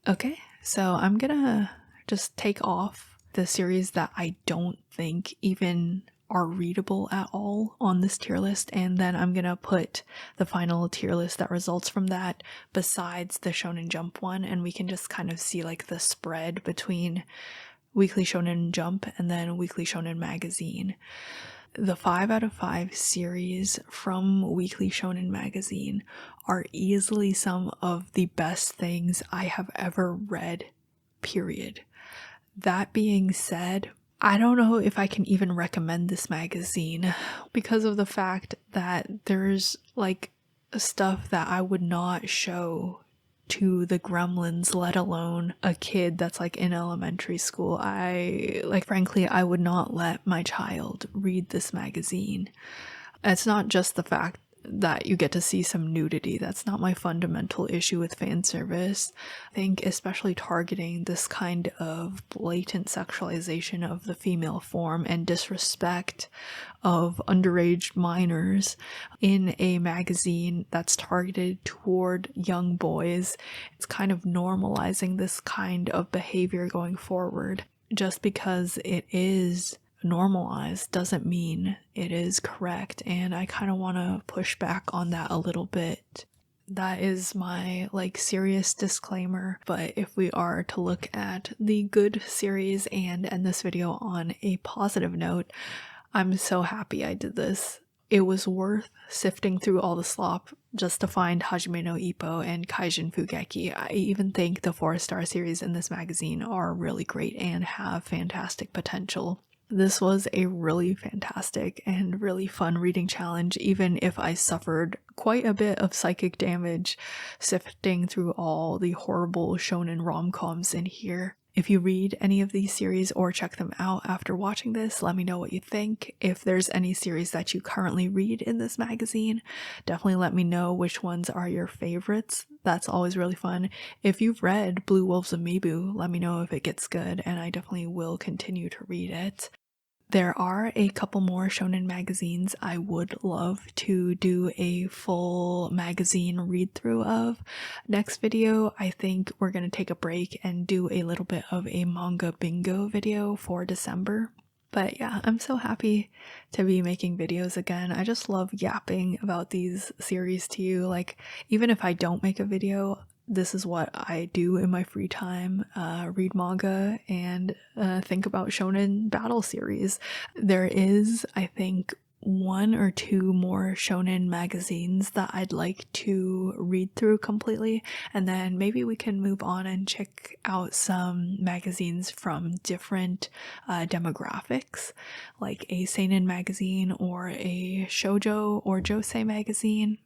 Okay, so I'm gonna just take off the series that I don't think even are readable at all on this tier list, and then I'm gonna put the final tier list that results from that besides the Shounen Jump one, and we can just kind of see like the spread between Weekly Shounen Jump and then Weekly Shounen Magazine. The 5 out of 5 series from Weekly Shounen Magazine are easily some of the best things I have ever read period. That being said, I don't know if I can even recommend this magazine because of the fact that there's like stuff that I would not show to the gremlins, let alone a kid that's like in elementary school. Frankly, I would not let my child read this magazine. It's not just the fact that you get to see some nudity. That's not my fundamental issue with fan service. I think especially targeting this kind of blatant sexualization of the female form and disrespect of underage minors in a magazine that's targeted toward young boys, it's kind of normalizing this kind of behavior going forward. Just because it is normalized doesn't mean it is correct, and I kind of want to push back on that a little bit. That is my serious disclaimer. But if we are to look at the good series and end this video on a positive note, I'm so happy I did this. It was worth sifting through all the slop just to find Hajime no Ippo and Kaijin Fugeki. I even think the 4-star series in this magazine are really great and have fantastic potential. This was a really fantastic and really fun reading challenge, even if I suffered quite a bit of psychic damage sifting through all the horrible shonen rom-coms in here. If you read any of these series or check them out after watching this, let me know what you think. If there's any series that you currently read in this magazine, definitely let me know which ones are your favorites. That's always really fun. If you've read Blue Wolves of Mibu, let me know if it gets good, and I definitely will continue to read it. There are a couple more shonen magazines I would love to do a full magazine read through of. Next video, I think we're going to take a break and do a little bit of a manga bingo video for December. But yeah, I'm so happy to be making videos again. I just love yapping about these series to you. Even if I don't make a video, this is what I do in my free time, read manga and think about shonen battle series. There is, I think, 1 or 2 more shonen magazines that I'd like to read through completely, and then maybe we can move on and check out some magazines from different demographics, like a seinen magazine or a shoujo or josei magazine.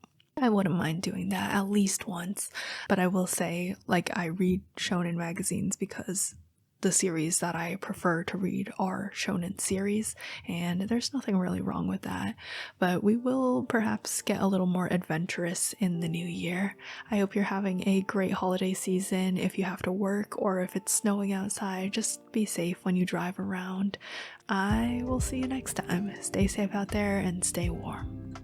I wouldn't mind doing that at least once, but I will say, I read shonen magazines because the series that I prefer to read are shonen series, and there's nothing really wrong with that. But we will perhaps get a little more adventurous in the new year. I hope you're having a great holiday season. If you have to work or if it's snowing outside, just be safe when you drive around. I will see you next time. Stay safe out there and stay warm.